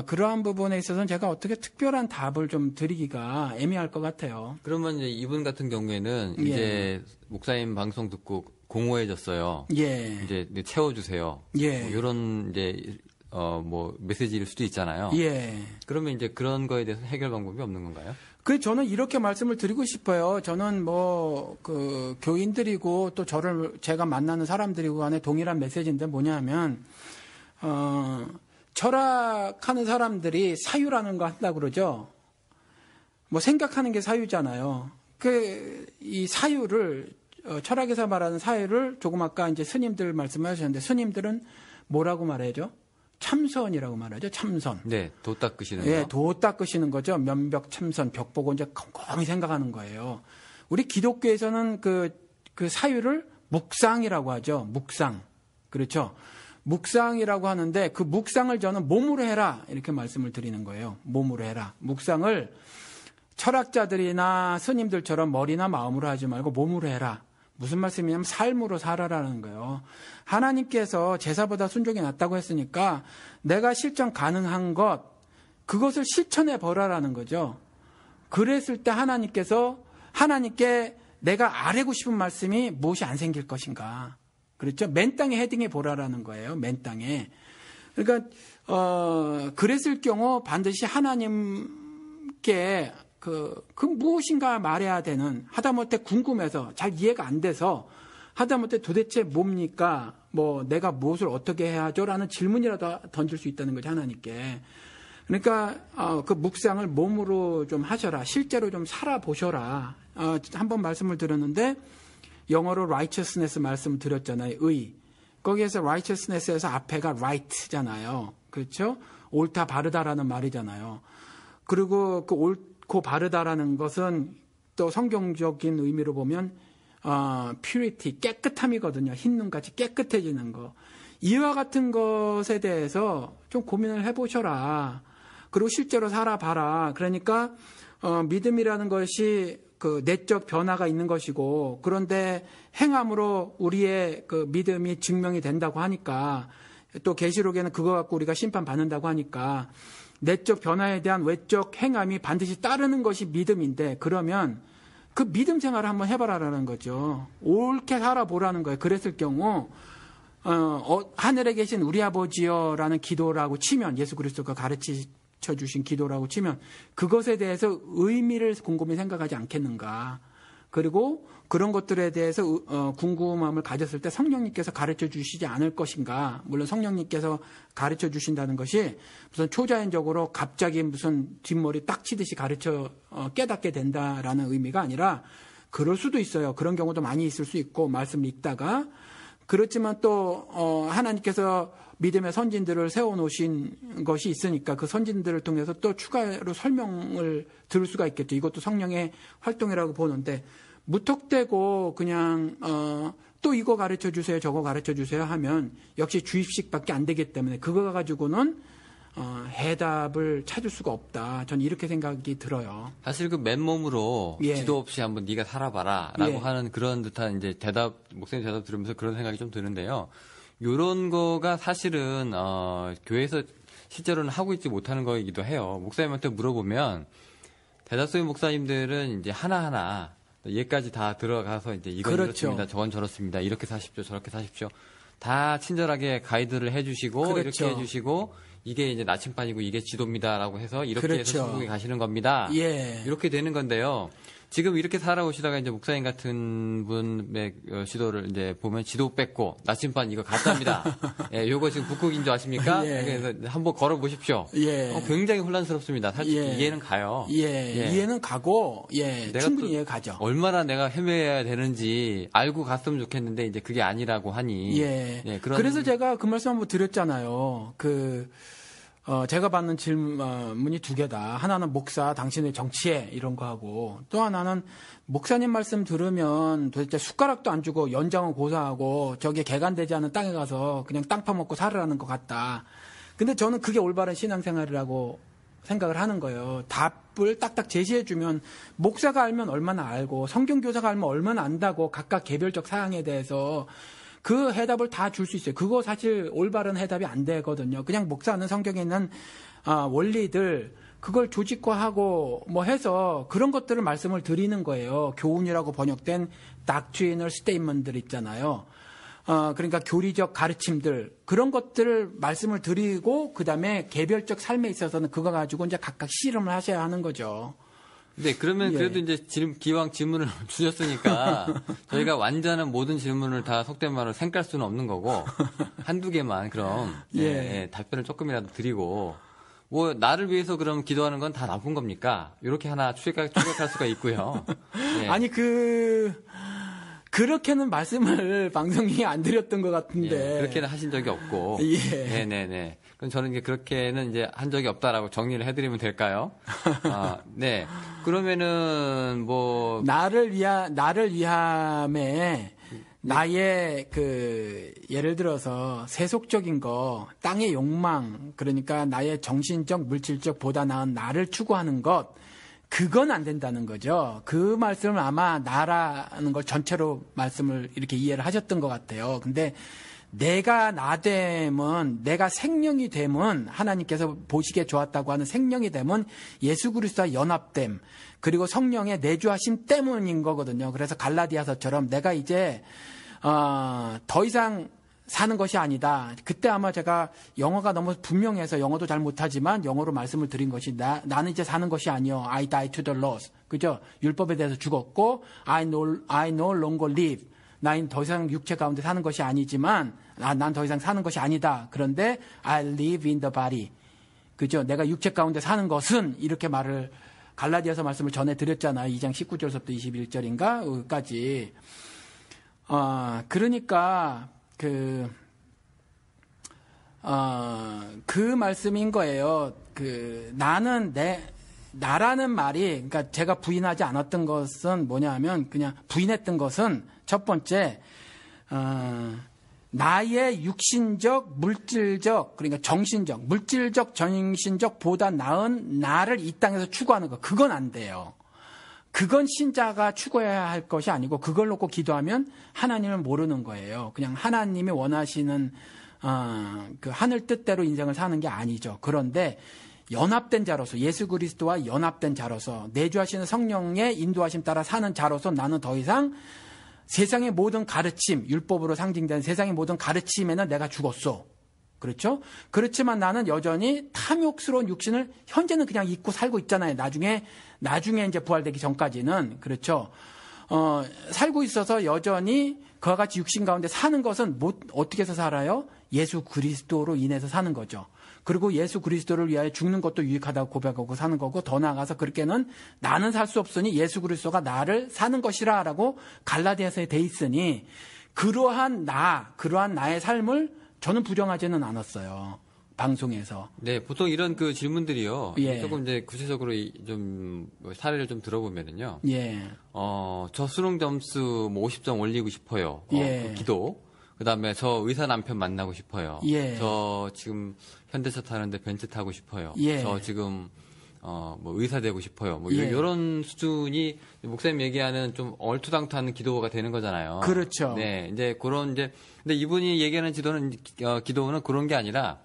그러한 부분에 있어서는 제가 어떻게 특별한 답을 좀 드리기가 애매할 것 같아요. 그러면 이제 이분 같은 경우에는 이제 목사님 방송 듣고 공허해졌어요. 예. 이제 채워주세요. 예. 뭐 이런 이제 뭐 메시지일 수도 있잖아요. 예. 그러면 이제 그런 거에 대해서 해결 방법이 없는 건가요? 저는 이렇게 말씀을 드리고 싶어요. 저는 교인들이고 또 제가 만나는 사람들이고 간에 동일한 메시지인데 뭐냐면, 철학하는 사람들이 사유라는 거 한다고 그러죠. 뭐 생각하는 게 사유잖아요. 이 사유를, 철학에서 말하는 사유를 조금 아까 이제 스님들 말씀하셨는데, 스님들은 뭐라고 말해야죠? 참선이라고 말하죠. 참선. 네, 도 닦으시는 거. 네, 도 닦으시는 거죠. 면벽 참선, 벽 보고 이제 컴컴히 생각하는 거예요. 우리 기독교에서는 그 사유를 묵상이라고 하죠. 묵상. 그렇죠. 묵상이라고 하는데 그 묵상을 저는 몸으로 해라 이렇게 말씀을 드리는 거예요. 몸으로 해라. 묵상을 철학자들이나 스님들처럼 머리나 마음으로 하지 말고 몸으로 해라. 무슨 말씀이냐면 삶으로 살아라는 거예요. 하나님께서 제사보다 순종이 낫다고 했으니까 내가 실천 가능한 그것을 실천해 보라라는 거죠. 그랬을 때 하나님께 내가 아뢰고 싶은 말씀이 무엇이 안 생길 것인가. 그렇죠? 맨 땅에 헤딩해 보라라는 거예요. 맨 땅에. 그러니까 그랬을 경우 반드시 하나님께 무엇인가 말해야 되는, 하다못해 궁금해서 잘 이해가 안 돼서 하다못해 도대체 뭡니까? 내가 무엇을 어떻게 해야죠? 라는 질문이라도 던질 수 있다는 거죠, 하나님께. 그러니까 그 묵상을 몸으로 좀 하셔라. 실제로 좀 살아보셔라. 한번 말씀을 드렸는데 영어로 righteousness 말씀을 드렸잖아요. 의. 거기에서 righteousness에서 앞에가 right잖아요. 그렇죠? 옳다, 바르다라는 말이잖아요. 그리고 그 옳고 바르다라는 것은 또 성경적인 의미로 보면 purity, 깨끗함이거든요. 흰 눈같이 깨끗해지는 거. 이와 같은 것에 대해서 좀 고민을 해보셔라. 그리고 실제로 살아봐라. 그러니까 믿음이라는 것이 그 내적 변화가 있는 것이고, 그런데 행함으로 우리의 그 믿음이 증명이 된다고 하니까, 또 계시록에는 그거 갖고 우리가 심판받는다고 하니까 내적 변화에 대한 외적 행함이 반드시 따르는 것이 믿음인데, 그러면 그 믿음 생활을 한번 해봐라라는 거죠. 옳게 살아보라는 거예요. 그랬을 경우 하늘에 계신 우리 아버지여라는 기도라고 치면, 예수 그리스도가 가르쳐 주신 기도라고 치면 그것에 대해서 의미를 곰곰이 생각하지 않겠는가. 그리고 그런 것들에 대해서 궁금함을 가졌을 때 성령님께서 가르쳐 주시지 않을 것인가. 물론 성령님께서 가르쳐 주신다는 것이 무슨 초자연적으로 갑자기 무슨 뒷머리 딱 치듯이 가르쳐 깨닫게 된다라는 의미가 아니라, 그럴 수도 있어요. 그런 경우도 많이 있을 수 있고, 말씀을 읽다가 그렇지만 또 하나님께서 믿음의 선진들을 세워놓으신 것이 있으니까 그 선진들을 통해서 또 추가로 설명을 들을 수가 있겠죠. 이것도 성령의 활동이라고 보는데 무턱대고 그냥 또 이거 가르쳐 주세요, 저거 가르쳐 주세요 하면 역시 주입식밖에 안 되기 때문에 그거 가지고는 해답을 찾을 수가 없다. 전 이렇게 생각이 들어요. 사실 그 맨몸으로 예. 지도 없이 한번 네가 살아봐라라고 예. 하는 그런 듯한 이제 목사님 대답 들으면서 그런 생각이 좀 드는데요. 요런 거가 사실은 교회에서 실제로는 하고 있지 못하는 거이기도 해요. 목사님한테 물어보면 대다수의 목사님들은 이제 하나하나 얘까지 다 들어가서 이제 이건 그렇죠. 이렇습니다. 저건 저렇습니다. 이렇게 사십시오. 저렇게 사십시오. 다 친절하게 가이드를 해주시고 그렇죠. 이렇게 해주시고 이게 이제 나침반이고 이게 지도입니다라고 해서 이렇게 그렇죠. 해서 천국에 가시는 겁니다. 예. 이렇게 되는 건데요. 지금 이렇게 살아오시다가 이제 목사님 같은 분의 지도를 이제 보면 지도 뺏고 나침반 이거 가짜입니다. 예, 요거 지금 북극인 줄 아십니까? 예. 그래서 한번 걸어 보십시오. 예. 굉장히 혼란스럽습니다. 사실 예. 이해는 가요. 예. 이해는 가고, 내가 충분히 또 이해 가죠. 얼마나 내가 헤매야 되는지 알고 갔으면 좋겠는데 이제 그게 아니라고 하니. 예. 그런 그래서 제가 그 말씀 한번 드렸잖아요. 제가 받는 질문이 두 개다. 하나는 목사, 당신의 정치에 이런 거 하고 또 하나는 목사님 말씀 들으면 도대체 숟가락도 안 주고 연장은 고사하고 저게 개간되지 않은 땅에 가서 그냥 땅 파먹고 살으라는 것 같다. 근데 저는 그게 올바른 신앙생활이라고 생각을 하는 거예요. 답을 딱딱 제시해주면 목사가 알면 얼마나 알고 성경교사가 알면 얼마나 안다고 각각 개별적 사항에 대해서 그 해답을 다 줄 수 있어요. 그거 사실 올바른 해답이 안 되거든요. 그냥 목사는 성경에 있는 원리들 그걸 조직화하고 뭐 해서 그런 것들을 말씀을 드리는 거예요. 교훈이라고 번역된 doctrinal statement들 있잖아요. 그러니까 교리적 가르침들 그런 것들을 말씀을 드리고 그다음에 개별적 삶에 있어서는 그거 가지고 이제 각각 실험을 하셔야 하는 거죠. 네, 그러면 예. 그래도 이제 기왕 질문을 주셨으니까 저희가 완전한 모든 질문을 다 속된 말로 생깔 수는 없는 거고 한두 개만 그럼 답변을 조금이라도 드리고 뭐 나를 위해서 그럼 기도하는 건 다 나쁜 겁니까? 이렇게 하나 추격할 수가 있고요. 예. 아니 그렇게는 말씀을 방송에 안 드렸던 것 같은데. 예, 그렇게는 하신 적이 없고. 예. 네네네. 그럼 저는 이제 그렇게는 이제 한 적이 없다라고 정리를 해드리면 될까요? 네. 그러면은 뭐 나를 위함에 나의 예를 들어서 세속적인 거, 땅의 욕망, 그러니까 나의 정신적, 물질적 보다 나은 나를 추구하는 것. 그건 안 된다는 거죠. 그 말씀을 아마 나라는 걸 전체로 말씀을 이렇게 이해를 하셨던 것 같아요. 근데 내가 나됨은 내가 생명이 됨은 하나님께서 보시기에 좋았다고 하는 생명이 됨은 예수 그리스도와 연합됨 그리고 성령의 내주하심 때문인 거거든요. 그래서 갈라디아서처럼 내가 이제 더 이상 사는 것이 아니다. 그때 아마 제가 영어가 너무 분명해서 영어도 잘 못하지만 영어로 말씀을 드린 것이 나는 이제 사는 것이 아니요. I die to the laws. 그죠? 율법에 대해서 죽었고 I no longer live. 나는 더 이상 육체 가운데 사는 것이 아니지만 난 더 이상 사는 것이 아니다. 그런데 I live in the body. 그죠? 내가 육체 가운데 사는 것은 이렇게 말을 갈라디아서 말씀을 전해드렸잖아요. 2장 19절부터 21절인가? 까지. 그러니까 그 말씀인 거예요. 나라는 말이, 그러니까 제가 부인하지 않았던 것은 뭐냐 하면, 그냥 부인했던 것은 첫 번째, 나의 육신적, 물질적, 그러니까 정신적, 물질적, 정신적 보다 나은 나를 이 땅에서 추구하는 거. 그건 안 돼요. 그건 신자가 추구해야 할 것이 아니고 그걸 놓고 기도하면 하나님을 모르는 거예요. 그냥 하나님이 원하시는 그 하늘 뜻대로 인생을 사는 게 아니죠. 그런데 연합된 자로서 예수 그리스도와 연합된 자로서 내주하시는 성령의 인도하심 따라 사는 자로서 나는 더 이상 세상의 모든 가르침, 율법으로 상징되는 세상의 모든 가르침에는 내가 죽었어. 그렇죠? 그렇지만 나는 여전히 탐욕스러운 육신을 현재는 그냥 잊고 살고 있잖아요. 나중에 이제 부활되기 전까지는. 그렇죠? 살고 있어서 여전히 그와 같이 육신 가운데 사는 것은 어떻게 해서 살아요? 예수 그리스도로 인해서 사는 거죠. 그리고 예수 그리스도를 위하여 죽는 것도 유익하다고 고백하고 사는 거고 더 나아가서 그렇게는 나는 살 수 없으니 예수 그리스도가 나를 사는 것이라라고 갈라디아서에 돼 있으니 그러한 나의 삶을 저는 부정하지는 않았어요. 방송에서. 네, 보통 이런 그 질문들이요. 예. 조금 이제 구체적으로 좀 사례를 좀 들어보면은요. 예. 저 수능 점수 뭐 50점 올리고 싶어요. 예. 그 기도. 그다음에 저 의사 남편 만나고 싶어요. 예. 저 지금 현대차 타는데 벤츠 타고 싶어요. 예. 저 지금 뭐 의사 되고 싶어요. 뭐 예. 이런 수준이 목사님 얘기하는 좀 얼토당토하는 기도가 되는 거잖아요. 그렇죠. 네, 이제 근데 이분이 얘기하는 기도는 그런 게 아니라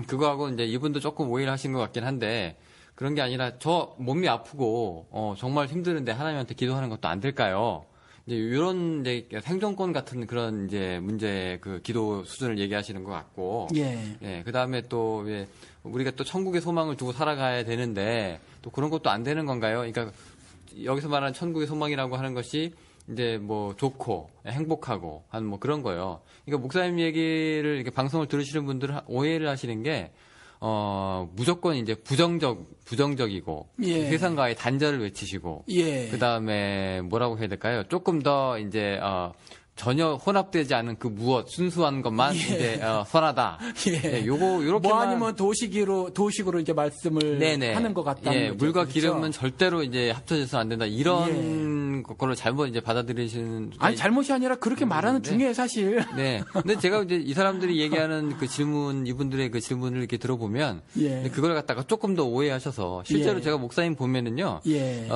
그거하고 이제 이분도 조금 오해를 하신 것 같긴 한데 그런 게 아니라 저 몸이 아프고 정말 힘드는데 하나님한테 기도하는 것도 안 될까요? 이제 이런 이제 생존권 같은 그런 이제 문제 그 기도 수준을 얘기하시는 것 같고, 예. 그 다음에 또 우리가 또 천국의 소망을 두고 살아가야 되는데 또 그런 것도 안 되는 건가요? 그러니까 여기서 말하는 천국의 소망이라고 하는 것이 이제 뭐 좋고 행복하고 한 뭐 그런 거요. 그러니까 목사님 얘기를 이렇게 방송을 들으시는 분들은 오해를 하시는 게 무조건 이제 부정적이고 예. 세상과의 단절을 외치시고 예. 그다음에 뭐라고 해야 될까요? 조금 더 이제 전혀 혼합되지 않은 그 순수한 것만 예. 이제 선하다. 예. 네, 요렇게 뭐 아니면 도식으로 이제 말씀을 네네. 하는 것 같다는 거죠. 물과 그렇죠? 기름은 절대로 이제 합쳐져서 안 된다. 이런 걸로 잘못 이제 받아들이시는. 아니 잘못이 아니라 그렇게 말하는 중요해요 사실. 네. 근데 제가 이제 이 사람들이 얘기하는 그 이분들의 그 질문을 이렇게 들어보면 예. 그걸 갖다가 조금 더 오해하셔서 실제로 예. 제가 목사님 보면은요. 예.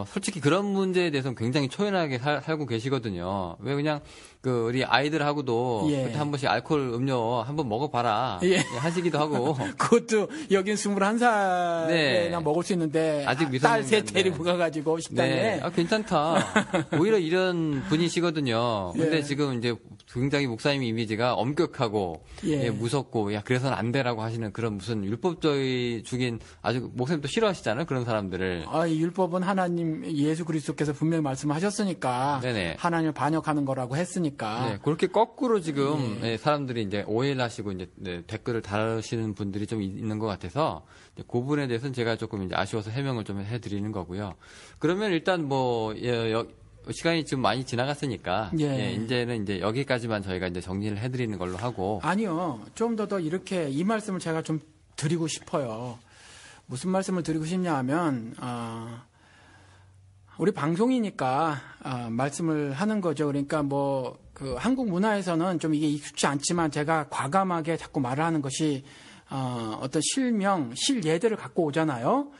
솔직히 그런 문제에 대해서는 굉장히 초연하게 살고 계시거든요. 왜 그냥 우리 아이들하고도 예. 그때 한 번씩 알코올 음료 한번 먹어봐라 예. 하시기도 하고. 그것도 여긴 21살이나 네. 먹을 수 있는데 아직 딸 셋 미성년자인데. 데리고 가가지고 식당에. 네. 괜찮다. 오히려 이런 분이시거든요. 근데 예. 지금 이제 굉장히 목사님 이미지가 엄격하고 예. 무섭고 그래서는 안 되라고 하시는 그런 무슨 율법주의 아주 목사님도 싫어하시잖아요. 그런 사람들을. 이 율법은 하나님 예수 그리스도께서 분명히 말씀하셨으니까 네네. 하나님을 반역하는 거라고 했으니까. 네, 그렇게 거꾸로 지금 사람들이 이제 오해를 하시고 이제 댓글을 달으시는 분들이 좀 있는 것 같아서 그 부분에 대해서는 제가 조금 이제 아쉬워서 해명을 좀 해드리는 거고요. 그러면 일단 시간이 좀 많이 지나갔으니까 이제는 이제 여기까지만 저희가 이제 정리를 해드리는 걸로 하고. 아니요, 좀 더 이렇게 이 말씀을 제가 좀 드리고 싶어요. 무슨 말씀을 드리고 싶냐 하면 우리 방송이니까 말씀을 하는 거죠. 그러니까 그 한국 문화에서는 좀 이게 익숙치 않지만 제가 과감하게 자꾸 말을 하는 것이 어떤 실예들을 갖고 오잖아요.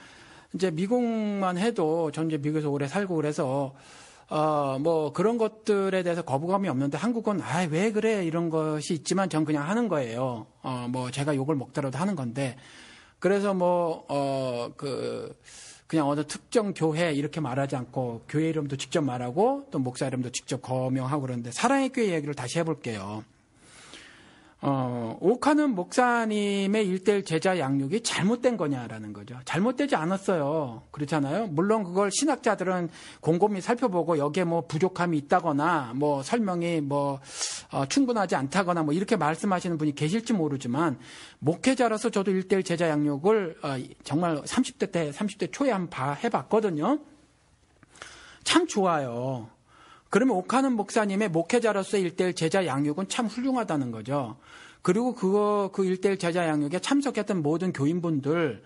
이제 미국만 해도 전 이제 미국에서 오래 살고 그래서 그런 것들에 대해서 거부감이 없는데 한국은 왜 그래 이런 것이 있지만 전 그냥 하는 거예요. 제가 욕을 먹더라도 하는 건데 그래서 그냥 어느 특정 교회 이렇게 말하지 않고 교회 이름도 직접 말하고 또 목사 이름도 직접 거명하고 그러는데 사랑의 교회 얘기를 다시 해볼게요. 오카는 목사님의 1:1 제자 양육이 잘못된 거냐라는 거죠. 잘못되지 않았어요. 그렇잖아요. 물론 그걸 신학자들은 곰곰이 살펴보고 여기에 부족함이 있다거나 설명이 충분하지 않다거나 이렇게 말씀하시는 분이 계실지 모르지만 목회자로서 저도 1:1 제자 양육을 정말 30대 초에 한번 해봤거든요. 참 좋아요. 그러면 오카는 목사님의 목회자로서의 1:1 제자 양육은 참 훌륭하다는 거죠. 그리고 그 1:1 제자 양육에 참석했던 모든 교인분들,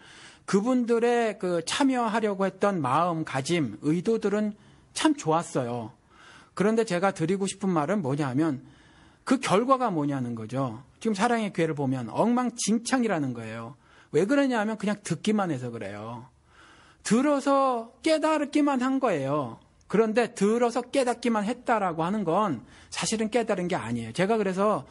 그분들의 참여하려고 했던 마음가짐, 의도들은 참 좋았어요. 그런데 제가 드리고 싶은 말은 뭐냐면 그 결과가 뭐냐는 거죠. 지금 사랑의 교회를 보면 엉망진창이라는 거예요. 왜 그러냐면 그냥 듣기만 해서 그래요. 들어서 깨달기만 한 거예요. 그런데 들어서 깨닫기만 했다라고 하는 건 사실은 깨달은 게 아니에요. 제가 그래서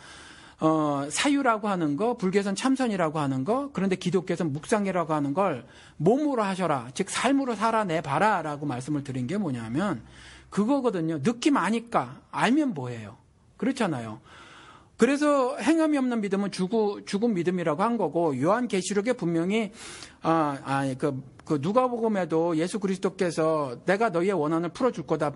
사유라고 하는 거, 불교에서는 참선이라고 하는 거, 그런데 기독교에서는 묵상이라고 하는 걸 몸으로 하셔라, 즉 삶으로 살아내봐라 라고 말씀을 드린 게 뭐냐면 그거거든요. 느낌 아니까 알면 뭐예요. 그렇잖아요. 그래서 행함이 없는 믿음은 죽은 믿음이라고 한 거고, 요한계시록에 분명히 누가복음에도 예수 그리스도께서 내가 너희의 원한을 풀어줄 거다.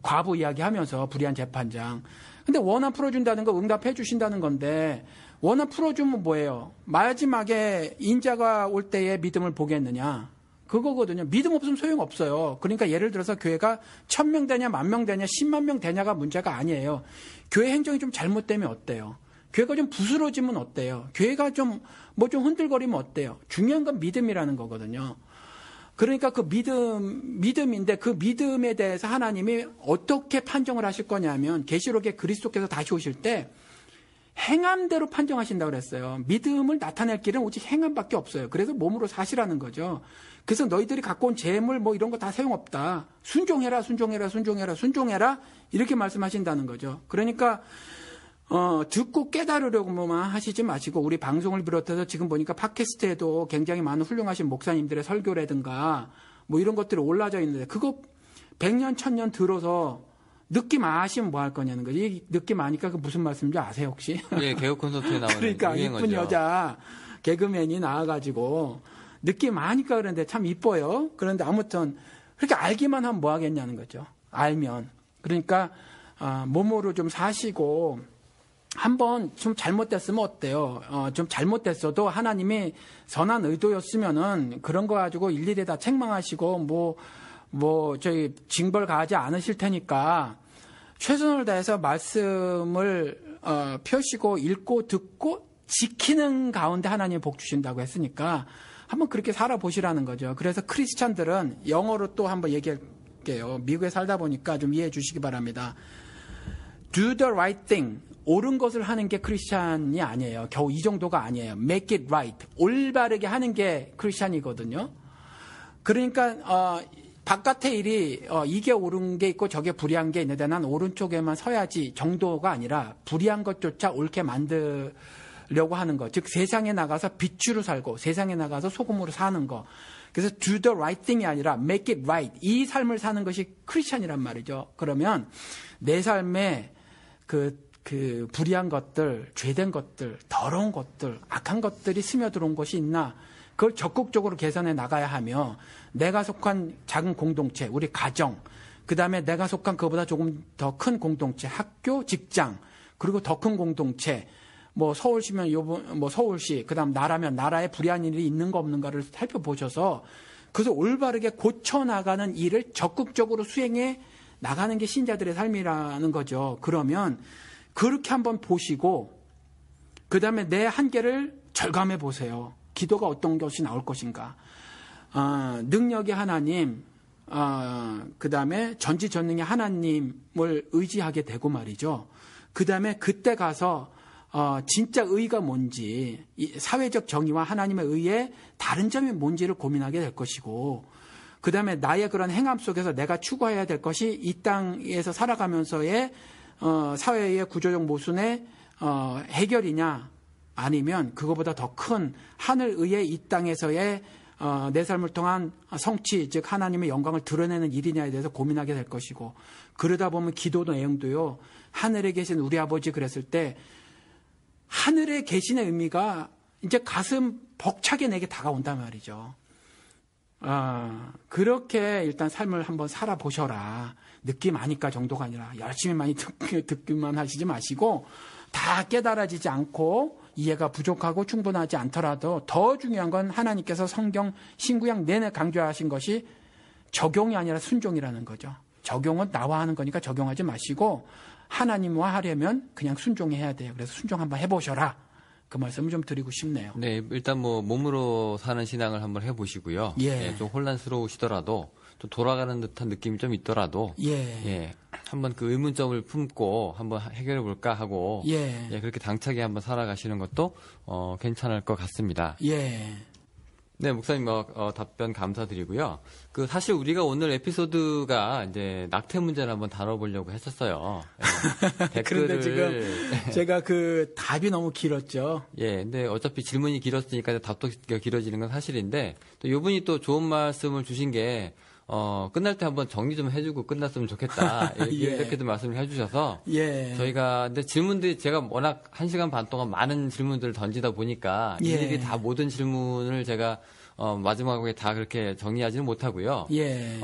과부 이야기하면서 불의한 재판장. 근데 원한 풀어준다는 거 응답해 주신다는 건데 원한 풀어주면 뭐예요? 마지막에 인자가 올 때의 믿음을 보겠느냐? 그거거든요. 믿음 없으면 소용없어요. 그러니까 예를 들어서 교회가 1000명 되냐, 10,000명 되냐, 100,000명 되냐가 문제가 아니에요. 교회 행정이 좀 잘못되면 어때요? 교회가 좀 부스러지면 어때요? 교회가 좀 흔들거리면 어때요? 중요한 건 믿음이라는 거거든요. 그러니까 그 믿음인데 그 믿음에 대해서 하나님이 어떻게 판정을 하실 거냐면 계시록에 그리스도께서 다시 오실 때 행함대로 판정하신다고 그랬어요. 믿음을 나타낼 길은 오직 행함밖에 없어요. 그래서 몸으로 사시라는 거죠. 그래서 너희들이 갖고 온 재물 뭐 이런 거 다 소용없다. 순종해라, 순종해라, 순종해라, 순종해라 이렇게 말씀하신다는 거죠. 그러니까 듣고 깨달으려고만 하시지 마시고 우리 방송을 비롯해서 지금 보니까 팟캐스트에도 굉장히 많은 훌륭하신 목사님들의 설교라든가 뭐 이런 것들이 올라져 있는데 그거 100년, 1000년 들어서 느낌 아시면 뭐 할 거냐는 거지. 이 느낌 아니까 그 무슨 말씀인지 아세요 혹시? 예, 개그 콘서트에 나오는 그러니까 유행어죠. 이쁜 여자 개그맨이 나와가지고 느낌 아니까 그런데 참 이뻐요. 그런데 아무튼 그렇게 알기만 하면 뭐 하겠냐는 거죠. 알면. 그러니까 몸으로 좀 사시고 한번 좀 잘못됐으면 어때요? 좀 잘못됐어도 하나님이 선한 의도였으면은 그런 거 가지고 일일이 다 책망하시고 저희 징벌 가하지 않으실 테니까 최선을 다해서 말씀을 펴시고 읽고 듣고 지키는 가운데 하나님이 복 주신다고 했으니까 한번 그렇게 살아보시라는 거죠. 그래서 크리스찬들은 영어로 또 한번 얘기할게요. 미국에 살다 보니까 좀 이해해 주시기 바랍니다. Do the right thing. 옳은 것을 하는 게 크리스찬이 아니에요. 겨우 이 정도가 아니에요. Make it right. 올바르게 하는 게 크리스찬이거든요. 그러니까 바깥의 일이 이게 옳은 게 있고 저게 불의한 게 있는데 난 오른쪽에만 서야지 정도가 아니라 불의한 것조차 옳게 만들려고 하는 것. 즉 세상에 나가서 빛으로 살고 세상에 나가서 소금으로 사는 거. 그래서 do the right thing이 아니라 make it right. 이 삶을 사는 것이 크리스찬이란 말이죠. 그러면 내 삶에 그 불의한 것들, 죄된 것들, 더러운 것들, 악한 것들이 스며들어온 것이 있나 그걸 적극적으로 개선해 나가야 하며 내가 속한 작은 공동체, 우리 가정, 그 다음에 내가 속한 그보다 조금 더 큰 공동체, 학교, 직장, 그리고 더 큰 공동체, 뭐 서울시면 서울시, 그 다음 나라면 나라에 불의한 일이 있는가 없는가를 살펴보셔서 그래서 올바르게 고쳐나가는 일을 적극적으로 수행해 나가는 게 신자들의 삶이라는 거죠. 그러면 그렇게 한번 보시고 그 다음에 내 한계를 절감해 보세요. 기도가 어떤 것이 나올 것인가. 능력의 하나님, 그 다음에 전지전능의 하나님을 의지하게 되고 말이죠. 그 다음에 그때 가서 진짜 의가 뭔지, 사회적 정의와 하나님의 의의 다른 점이 뭔지를 고민하게 될 것이고, 그 다음에 나의 그런 행함 속에서 내가 추구해야 될 것이 이 땅에서 살아가면서의 사회의 구조적 모순의 해결이냐, 아니면 그거보다 더 큰 하늘 의의 이 땅에서의 내 삶을 통한 성취, 즉 하나님의 영광을 드러내는 일이냐에 대해서 고민하게 될 것이고, 그러다 보면 기도도 내용도요, 하늘에 계신 우리 아버지 그랬을 때 하늘에 계신의 의미가 이제 가슴 벅차게 내게 다가온단 말이죠. 그렇게 일단 삶을 한번 살아보셔라. 느낌 아니까 정도가 아니라 열심히 많이 듣기만 하시지 마시고 다 깨달아지지 않고 이해가 부족하고 충분하지 않더라도 더 중요한 건 하나님께서 성경 신구약 내내 강조하신 것이 적용이 아니라 순종이라는 거죠. 적용은 나와 하는 거니까 적용하지 마시고 하나님과 하려면 그냥 순종해야 돼요. 그래서 순종 한번 해보셔라. 그 말씀을 좀 드리고 싶네요. 네, 일단 몸으로 사는 신앙을 한번 해보시고요. 예. 예, 좀 혼란스러우시더라도 또 돌아가는 듯한 느낌이 좀 있더라도 예, 한번 그 의문점을 품고 한번 해결해 볼까 하고 예, 그렇게 당차게 한번 살아가시는 것도 괜찮을 것 같습니다. 예. 네, 목사님 답변 감사드리고요. 사실 우리가 오늘 에피소드가 이제 낙태 문제를 한번 다뤄보려고 했었어요. 예, 그런데 지금 제가 답이 너무 길었죠. 예, 근데 어차피 질문이 길었으니까 답도 길어지는 건 사실인데 또 이분이 또 좋은 말씀을 주신 게 끝날 때 한번 정리 좀 해주고 끝났으면 좋겠다. 이렇게도 말씀을 해주셔서. 저희가, 근데 질문들이 제가 워낙 1시간 반 동안 많은 질문들을 던지다 보니까 일일이 다 모든 질문을 제가 마지막에 다 그렇게 정리하지는 못하고요. 예.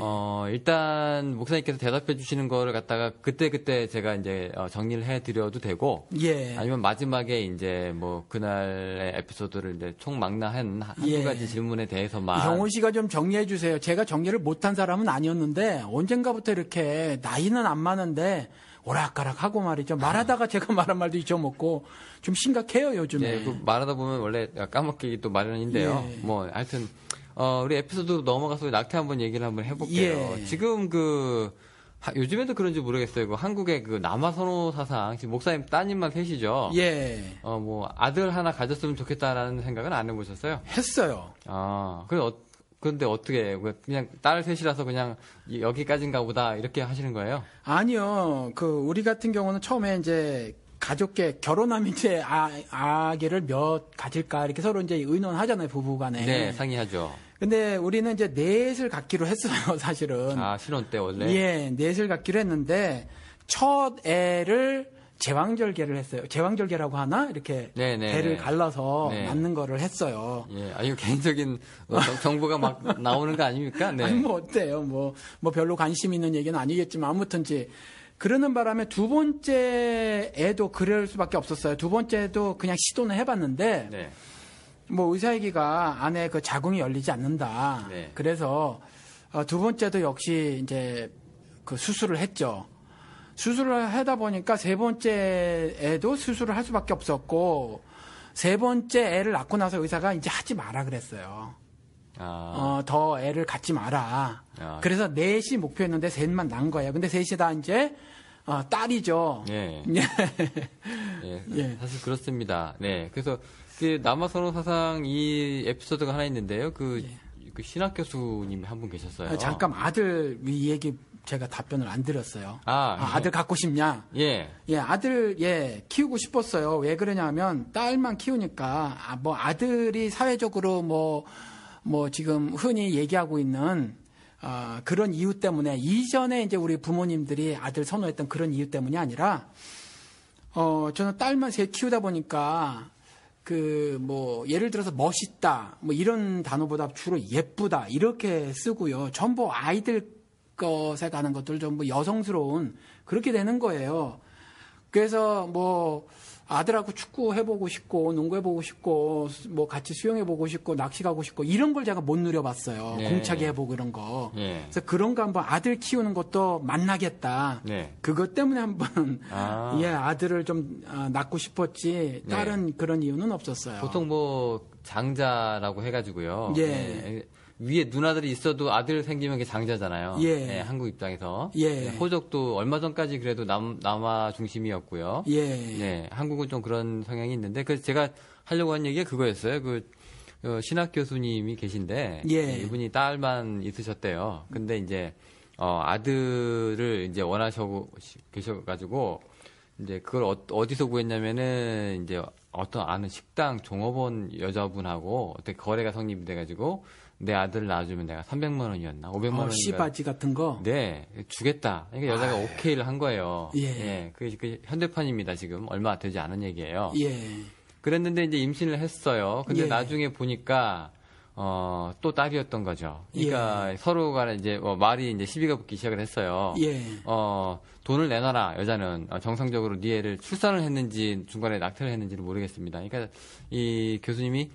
일단 목사님께서 대답해 주시는 거를 갖다가 그때 제가 이제 정리를 해 드려도 되고 예. 아니면 마지막에 이제 뭐 그날의 에피소드를 이제 총망라한 한두 가지 질문에 대해서만 형훈 씨가 좀 정리해 주세요. 제가 정리를 못한 사람은 아니었는데 언젠가부터 이렇게 나이는 안 많은데 오락가락 하고 말이죠. 말하다가 제가 말한 말도 잊어먹고 좀 심각해요, 요즘에. 네, 그 말하다 보면 원래 까먹기 또 마련인데요. 예. 뭐 하여튼 우리 에피소드 넘어가서 낙태 한번 얘기를 한번 해볼게요. 예. 지금 요즘에도 그런지 모르겠어요. 한국의 남아선호 사상, 지금 목사님 따님만 셋이죠. 예. 뭐 아들 하나 가졌으면 좋겠다라는 생각은 안 해보셨어요? 했어요. 그런데 어떻게 그냥 딸 셋이라서 그냥 여기까지인가 보다 이렇게 하시는 거예요? 아니요. 우리 같은 경우는 처음에 이제 가족계 결혼하면 이제 아기를 몇 가질까 이렇게 서로 이제 의논하잖아요, 부부간에. 네, 상의하죠. 근데 우리는 이제 넷을 갖기로 했어요, 사실은. 신혼 때 원래? 예, 넷을 갖기로 했는데 첫 애를 제왕절개를 했어요. 제왕절개라고 하나? 이렇게 배를 갈라서 낳는 거를 했어요. 예, 이거 개인적인 정보가 막 나오는 거 아닙니까? 네. 아니, 뭐 어때요? 뭐 별로 관심 있는 얘기는 아니겠지만 아무튼지 그러는 바람에 두 번째 애도 그럴 수밖에 없었어요. 두 번째도 그냥 시도는 해봤는데 네. 뭐 의사애기가 안에 그 자궁이 열리지 않는다. 네. 그래서 두 번째도 역시 이제 그 수술을 했죠. 수술을 하다 보니까 세 번째 애도 수술을 할 수밖에 없었고 세 번째 애를 낳고 나서 의사가 이제 하지 마라 그랬어요. 더 애를 갖지 마라. 그래서 넷이 목표였는데 셋만 낳은 거예요. 근데 셋이 다 이제 딸이죠. 예. 예. 사실 그렇습니다. 네. 그래서 남아선호 사상 이 에피소드가 하나 있는데요. 그 신학 교수님이 한 분 계셨어요. 잠깐 아들 이 얘기 제가 답변을 안 드렸어요. 아들 갖고 싶냐? 예. 예, 아들, 키우고 싶었어요. 왜 그러냐면, 딸만 키우니까, 아들이 사회적으로 지금 흔히 얘기하고 있는, 그런 이유 때문에, 이전에 이제 우리 부모님들이 아들 선호했던 그런 이유 때문이 아니라, 저는 딸만 셋 키우다 보니까, 예를 들어서 멋있다, 이런 단어보다 주로 예쁘다, 이렇게 쓰고요. 전부 아이들 것에 가는 것들 전부 여성스러운 그렇게 되는 거예요. 그래서 아들하고 축구 해보고 싶고 농구 해보고 싶고 같이 수영해보고 싶고 낚시 가고 싶고 이런 걸 제가 못 누려봤어요. 네. 공차기 해보고 이런 거. 네. 그래서 그런 거 한번 아들 키우는 것도 만나겠다. 네. 그것 때문에 한번 아들을 좀 낳고 싶었지 다른 그런 이유는 없었어요. 보통 장자라고 해가지고요. 위에 누나들이 있어도 아들 생기면 그게 장자잖아요. 네, 한국 입장에서. 호적도 얼마 전까지 그래도 남아 중심이었고요. 네, 한국은 좀 그런 성향이 있는데, 그래서 제가 하려고 한 얘기가 그거였어요. 신학 교수님이 계신데, 이분이 딸만 있으셨대요. 근데 이제, 아들을 이제 원하셔고 계셔가지고, 이제 그걸 어디서 구했냐면은, 이제 어떤 아는 식당 종업원 여자분하고 어떻게 거래가 성립이 돼가지고, 내 아들을 낳아주면 내가 300만 원이었나 500만 원인가 씨바지 같은 거 네 주겠다. 그러니까 여자가 오케이를 한 거예요. 그 현대판입니다. 지금 얼마 되지 않은 얘기예요. 그랬는데 이제 임신을 했어요. 근데 나중에 보니까 또 딸이었던 거죠. 그러니까 서로가 이제 말이 이제 시비가 붙기 시작을 했어요. 돈을 내놔라. 여자는 정상적으로 네 애를 출산을 했는지 중간에 낙태를 했는지는 모르겠습니다. 그러니까 이 교수님이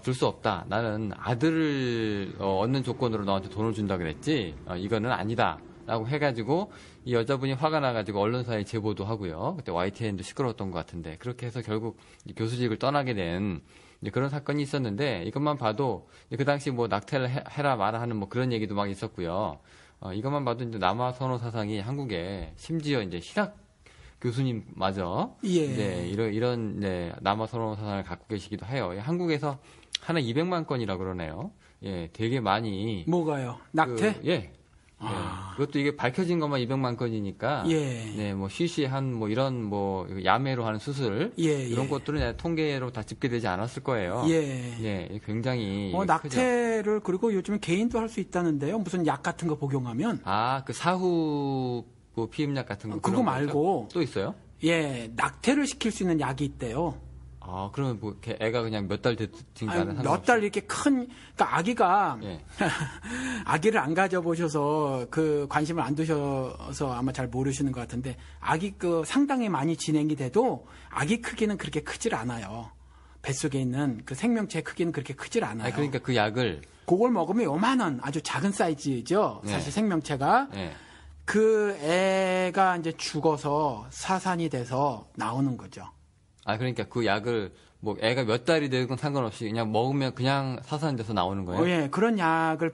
줄 수 없다. 나는 아들을 얻는 조건으로 너한테 돈을 준다 그랬지. 이거는 아니다. 라고 해가지고 이 여자분이 화가 나가지고 언론사에 제보도 하고요. 그때 YTN도 시끄러웠던 것 같은데 그렇게 해서 결국 교수직을 떠나게 된 그런 사건이 있었는데 이것만 봐도 그 당시 낙태를 해라 마라 하는 그런 얘기도 막 있었고요. 이것만 봐도 이제 남아선호 사상이 한국에 심지어 이제 신학 교수님마저 이런 남아선호 사상을 갖고 계시기도 해요. 한국에서 하나 200만 건이라 그러네요. 되게 많이 뭐가요? 낙태? 그것도 이게 밝혀진 것만 200만 건이니까 시시한 이런 야매로 하는 수술 이런 것들은 통계로 다 집계되지 않았을 거예요. 굉장히 낙태를 크죠. 그리고 요즘에 개인도 할 수 있다는데요. 무슨 약 같은 거 복용하면 그 사후 피임약 같은 거 그거 말고 또 있어요? 낙태를 시킬 수 있는 약이 있대요. 아, 그러면 뭐 이렇게 애가 그냥 몇 달 됐든가는 몇 달 이렇게 그러니까 아기가 예. 아기를 안 가져보셔서 그 관심을 안 두셔서 아마 잘 모르시는 것 같은데 아기 그 상당히 많이 진행이 돼도 아기 크기는 그렇게 크질 않아요. 뱃속에 있는 그 생명체 크기는 그렇게 크질 않아요. 아니, 그러니까 그 약을 그걸 먹으면 요만한 아주 작은 사이즈죠. 네. 사실 생명체가 예. 그 애가 이제 죽어서 사산이 돼서 나오는 거죠. 아, 그러니까 그 약을 뭐 애가 몇 달이 되건 상관없이 그냥 먹으면 그냥 사산돼서 나오는 거예요? 예, 그런 약을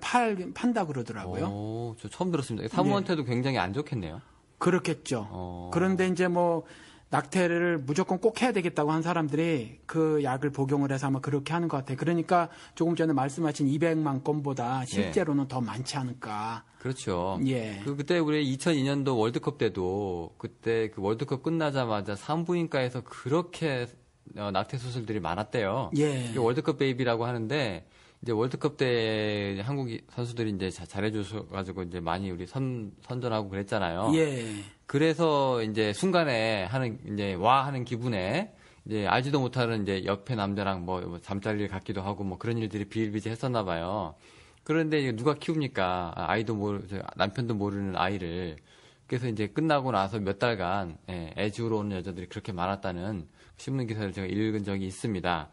판다 그러더라고요. 오, 저 처음 들었습니다. 사모한테도 굉장히 안 좋겠네요. 그렇겠죠. 그런데 이제 뭐 낙태를 무조건 꼭 해야 되겠다고 한 사람들이 그 약을 복용을 해서 아마 그렇게 하는 것 같아요. 그러니까 조금 전에 말씀하신 200만 건보다 실제로는 더 많지 않을까. 그렇죠. 예. 그때 우리 2002년도 월드컵 때도 그때 그 월드컵 끝나자마자 산부인과에서 그렇게 낙태 수술들이 많았대요. 예. 이게 월드컵 베이비라고 하는데 이제 월드컵 때 한국 선수들이 이제 잘해줘가지고 이제 많이 우리 선전하고 그랬잖아요. 예. 그래서 이제 순간에 이제 와 하는 기분에 이제 알지도 못하는 이제 옆에 남자랑 뭐 잠자리를 갖기도 하고 뭐 그런 일들이 비일비재 했었나 봐요. 그런데 이제 누가 키웁니까? 남편도 모르는 아이를. 그래서 이제 끝나고 나서 몇 달간 애 주우러 오는 여자들이 그렇게 많았다는 신문 기사를 제가 읽은 적이 있습니다.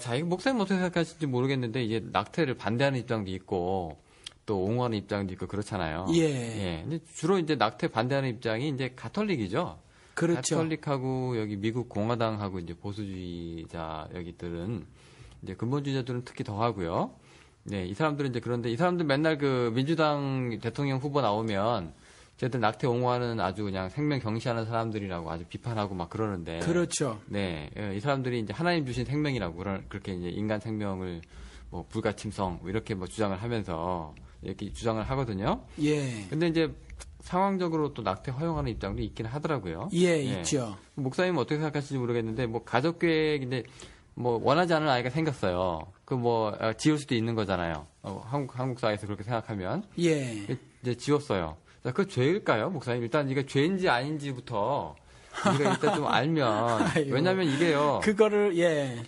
자, 이거 목사님 어떻게 생각하실지 모르겠는데 이제 낙태를 반대하는 입장도 있고 또 옹호하는 입장도 있고 그렇잖아요. 예. 근데 주로 이제 낙태 반대하는 입장이 이제 가톨릭이죠. 그렇죠. 가톨릭하고 여기 미국 공화당하고 이제 보수주의자 여기들은 이제 근본주의자들은 특히 더 하고요. 네, 이 사람들은 이제 그런데 이 사람들 맨날 그 민주당 대통령 후보 나오면 쟤들 낙태 옹호하는 아주 그냥 생명 경시하는 사람들이라고 아주 비판하고 막 그러는데. 그렇죠. 네, 이 사람들이 이제 하나님 주신 생명이라고 그렇게 이제 인간 생명을 뭐 불가침성 뭐 이렇게 뭐 주장을 하면서 이렇게 주장을 하거든요. 예. 근데 이제 상황적으로 또 낙태 허용하는 입장도 있긴 하더라고요. 예, 있죠. 목사님은 어떻게 생각하실지 모르겠는데 뭐 가족 계획인데 뭐 원하지 않은 아이가 생겼어요. 그 뭐 지울 수도 있는 거잖아요. 한국 사회에서 그렇게 생각하면. 예. 이제 지웠어요. 자, 그 죄일까요, 목사님? 일단 이게 죄인지 아닌지부터 우리가 일단 좀 알면 왜냐하면 이게요. 그거를 예.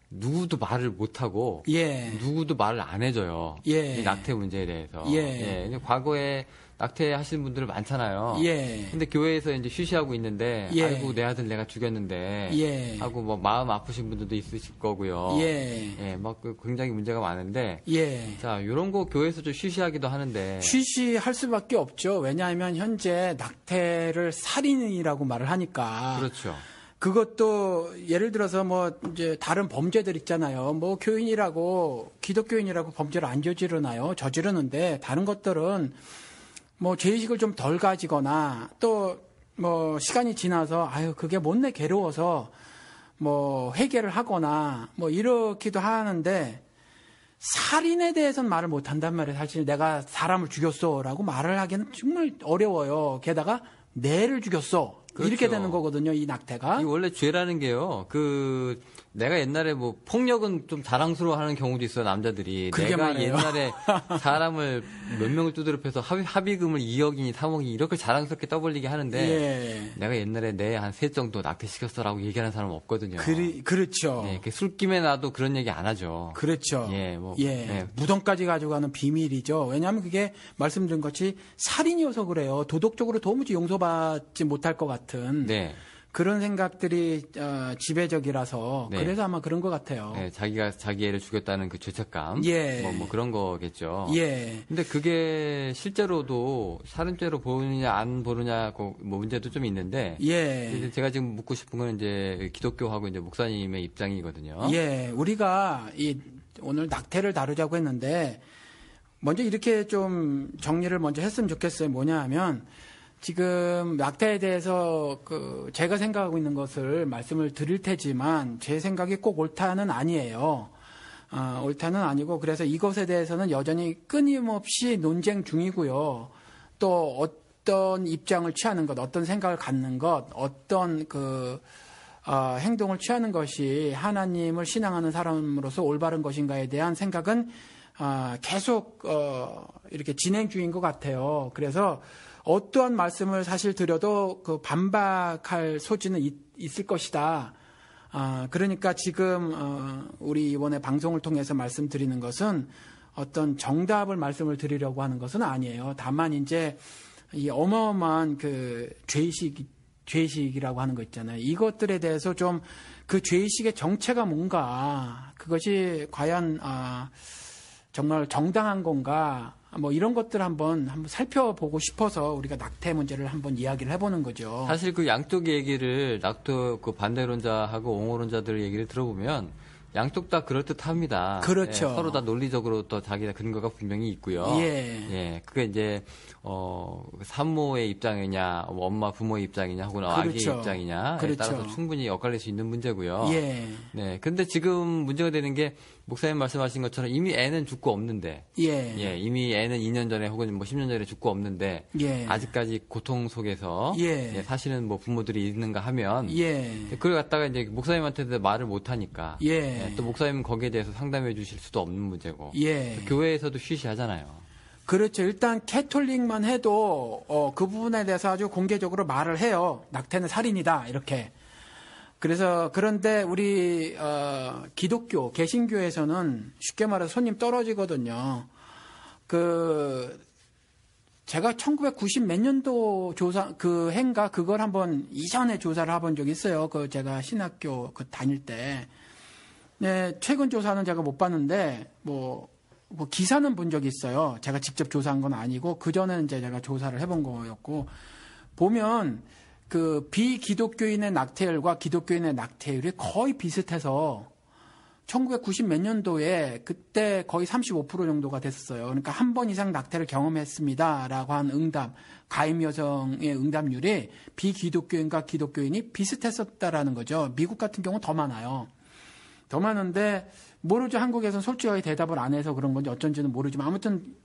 누구도 말을 못하고 예. 누구도 말을 안 해줘요. 예. 이 낙태 문제에 대해서. 예. 근데 과거에 낙태 하시는 분들 많잖아요. 예. 근데 교회에서 이제 쉬쉬하고 있는데 예. 아이고 내 아들 내가 죽였는데 예. 하고 뭐 마음 아프신 분들도 있으실 거고요. 예. 막 굉장히 문제가 많은데 예. 자, 요런 거 교회에서 좀 쉬쉬하기도 하는데 쉬쉬할 수밖에 없죠. 왜냐하면 현재 낙태를 살인이라고 말을 하니까. 그렇죠. 그것도 예를 들어서 뭐 이제 다른 범죄들 있잖아요. 뭐 교인이라고 기독교인이라고 범죄를 안 저지르는데 다른 것들은 뭐 죄의식을 좀 덜 가지거나 또 뭐 시간이 지나서 아유 그게 못내 괴로워서 뭐 회개를 하거나 뭐 이렇기도 하는데 살인에 대해서는 말을 못 한단 말이에요. 사실 내가 사람을 죽였어라고 말을 하기는 정말 어려워요. 게다가 내를 죽였어. 그렇죠. 이렇게 되는 거거든요. 이 낙태가. 이 원래 죄라는 게요. 내가 옛날에 뭐 폭력은 좀 자랑스러워하는 경우도 있어요. 남자들이. 내가 말이에요. 옛날에 사람을 몇 명을 두드려패서 합의금을 2억이니 3억이 이렇게 자랑스럽게 떠벌리게 하는데 예. 내가 옛날에 내 한 셋 정도 낙태시켰어라고 얘기하는 사람은 없거든요. 그렇죠. 네, 술김에 나도 그런 얘기 안 하죠. 그렇죠. 무덤까지 가져가는 비밀이죠. 왜냐하면 그게 말씀드린 것이 살인이어서 그래요. 도덕적으로 도무지 용서받지 못할 것 같은 네. 그런 생각들이 지배적이라서 네. 그래서 아마 그런 것 같아요. 네, 자기가 자기 애를 죽였다는 그 죄책감. 예. 뭐 그런 거겠죠. 예. 근데 그게 실제로도 살인죄로 보느냐 안 보느냐 뭐 문제도 좀 있는데. 예. 이제 제가 지금 묻고 싶은 건 이제 기독교하고 이제 목사님의 입장이거든요. 예. 우리가 오늘 낙태를 다루자고 했는데 먼저 이렇게 좀 정리를 먼저 했으면 좋겠어요. 뭐냐 하면 지금 낙태에 대해서 제가 생각하고 있는 것을 말씀을 드릴 테지만 제 생각이 꼭 옳다는 아니에요. 옳다는 아니고 그래서 이것에 대해서는 여전히 끊임없이 논쟁 중이고요. 또 어떤 입장을 취하는 것, 어떤 생각을 갖는 것, 어떤 행동을 취하는 것이 하나님을 신앙하는 사람으로서 올바른 것인가에 대한 생각은 계속 이렇게 진행 중인 것 같아요. 그래서 어떠한 말씀을 사실 드려도 반박할 소지는 있을 것이다. 그러니까 지금 우리 이번에 방송을 통해서 말씀드리는 것은 어떤 정답을 말씀을 드리려고 하는 것은 아니에요. 다만 이제 이 어마어마한 그 죄의식이라고 하는 거 있잖아요. 이것들에 대해서 좀 그 죄의식의 정체가 뭔가, 그것이 과연 정말 정당한 건가, 뭐 이런 것들 한번 살펴보고 싶어서 우리가 낙태 문제를 한번 이야기를 해보는 거죠. 사실 그 양쪽 얘기를 낙태 그 반대론자하고 옹호론자들 얘기를 들어보면 양쪽 다 그럴듯합니다. 그렇죠. 예, 서로 다 논리적으로 또 자기의 근거가 분명히 있고요. 예. 그게 이제 산모의 입장이냐, 엄마 부모의 입장이냐, 혹은 그렇죠. 아기의 입장이냐에 그렇죠. 따라서 충분히 엇갈릴 수 있는 문제고요. 예. 네. 근데 지금 문제가 되는 게 목사님 말씀하신 것처럼 이미 애는 죽고 없는데, 이미 애는 2년 전에 혹은 뭐 10년 전에 죽고 없는데, 아직까지 고통 속에서 사실은 뭐 부모들이 있는가 하면, 그걸 갖다가 이제 목사님한테도 말을 못 하니까, 또 목사님은 거기에 대해서 상담해 주실 수도 없는 문제고, 교회에서도 쉬쉬하잖아요. 그렇죠. 일단 캐톨릭만 해도 그 부분에 대해서 아주 공개적으로 말을 해요. 낙태는 살인이다 이렇게. 그래서 그런데 우리 기독교 개신교에서는 쉽게 말해서 손님 떨어지거든요. 제가 1990 몇 년도 조사 그 해인가 그걸 한번 이전에 조사를 해본 적이 있어요. 제가 신학교 다닐 때. 네, 최근 조사는 제가 못 봤는데 뭐 기사는 본 적이 있어요. 제가 직접 조사한 건 아니고 그 전에 이제 제가 조사를 해본 거였고, 보면 그 비기독교인의 낙태율과 기독교인의 낙태율이 거의 비슷해서 1990 몇 년도에 그때 거의 35% 정도가 됐었어요. 그러니까 한 번 이상 낙태를 경험했습니다라고 한 응답, 가임 여성의 응답률이 비기독교인과 기독교인이 비슷했었다라는 거죠. 미국 같은 경우는 더 많아요. 더 많은데 모르죠. 한국에서는 솔직하게 대답을 안 해서 그런 건지 어쩐지는 모르지만 아무튼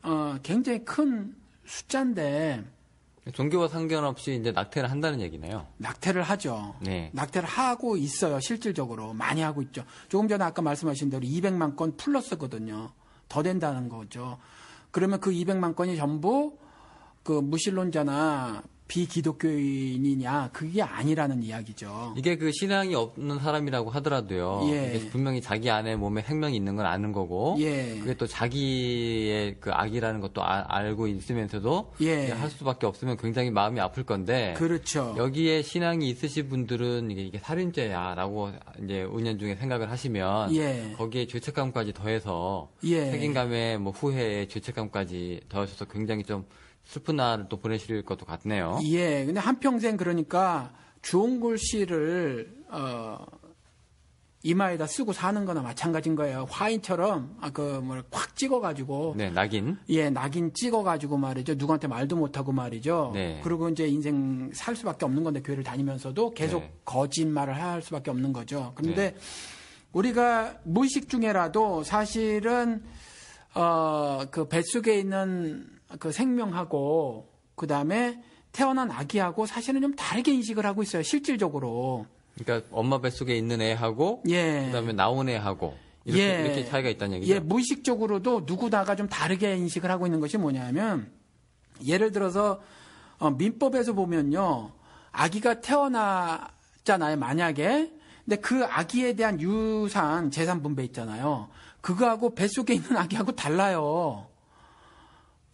굉장히 큰 숫자인데, 종교와 상관없이 이제 낙태를 한다는 얘기네요. 낙태를 하죠. 네. 낙태를 하고 있어요. 실질적으로 많이 하고 있죠. 조금 전에 아까 말씀하신 대로 200만 건 플러스거든요. 더 된다는 거죠. 그러면 그 200만 건이 전부 그 무신론자나 비기독교인이냐, 그게 아니라는 이야기죠. 이게 그 신앙이 없는 사람이라고 하더라도요. 이게 분명히 자기 안에 몸에 생명이 있는 건 아는 거고, 그게 또 자기의 그 악이라는 것도 알고 있으면서도 할 수밖에 없으면 굉장히 마음이 아플 건데, 그렇죠. 여기에 신앙이 있으신 분들은 이게 살인죄야라고 이제 은연중에 생각을 하시면 거기에 죄책감까지 더해서 책임감에 뭐 후회에 죄책감까지 더하셔서 굉장히 좀 슬픈 날을 또 보내실 것도 같네요. 근데 한평생 그러니까 좋은 글씨를 이마에다 쓰고 사는 거나 마찬가지인 거예요. 화인처럼 콱 찍어가지고. 네, 낙인. 낙인 찍어가지고 말이죠. 누구한테 말도 못하고 말이죠. 그리고 이제 인생 살 수밖에 없는 건데, 교회를 다니면서도 계속 거짓말을 할 수밖에 없는 거죠. 그런데 우리가 무의식 중에라도 사실은 그 뱃속에 있는 그 생명하고 그다음에 태어난 아기하고 사실은 좀 다르게 인식을 하고 있어요. 실질적으로. 그러니까 엄마 뱃속에 있는 애하고 그다음에 나온 애하고 이렇게 차이가 있다는 얘기죠. 무의식적으로도 누구나가 좀 다르게 인식을 하고 있는 것이 뭐냐면, 예를 들어서 민법에서 보면요. 아기가 태어났잖아요. 만약에. 근데 그 아기에 대한 유산, 재산 분배 있잖아요. 그거하고 뱃속에 있는 아기하고 달라요.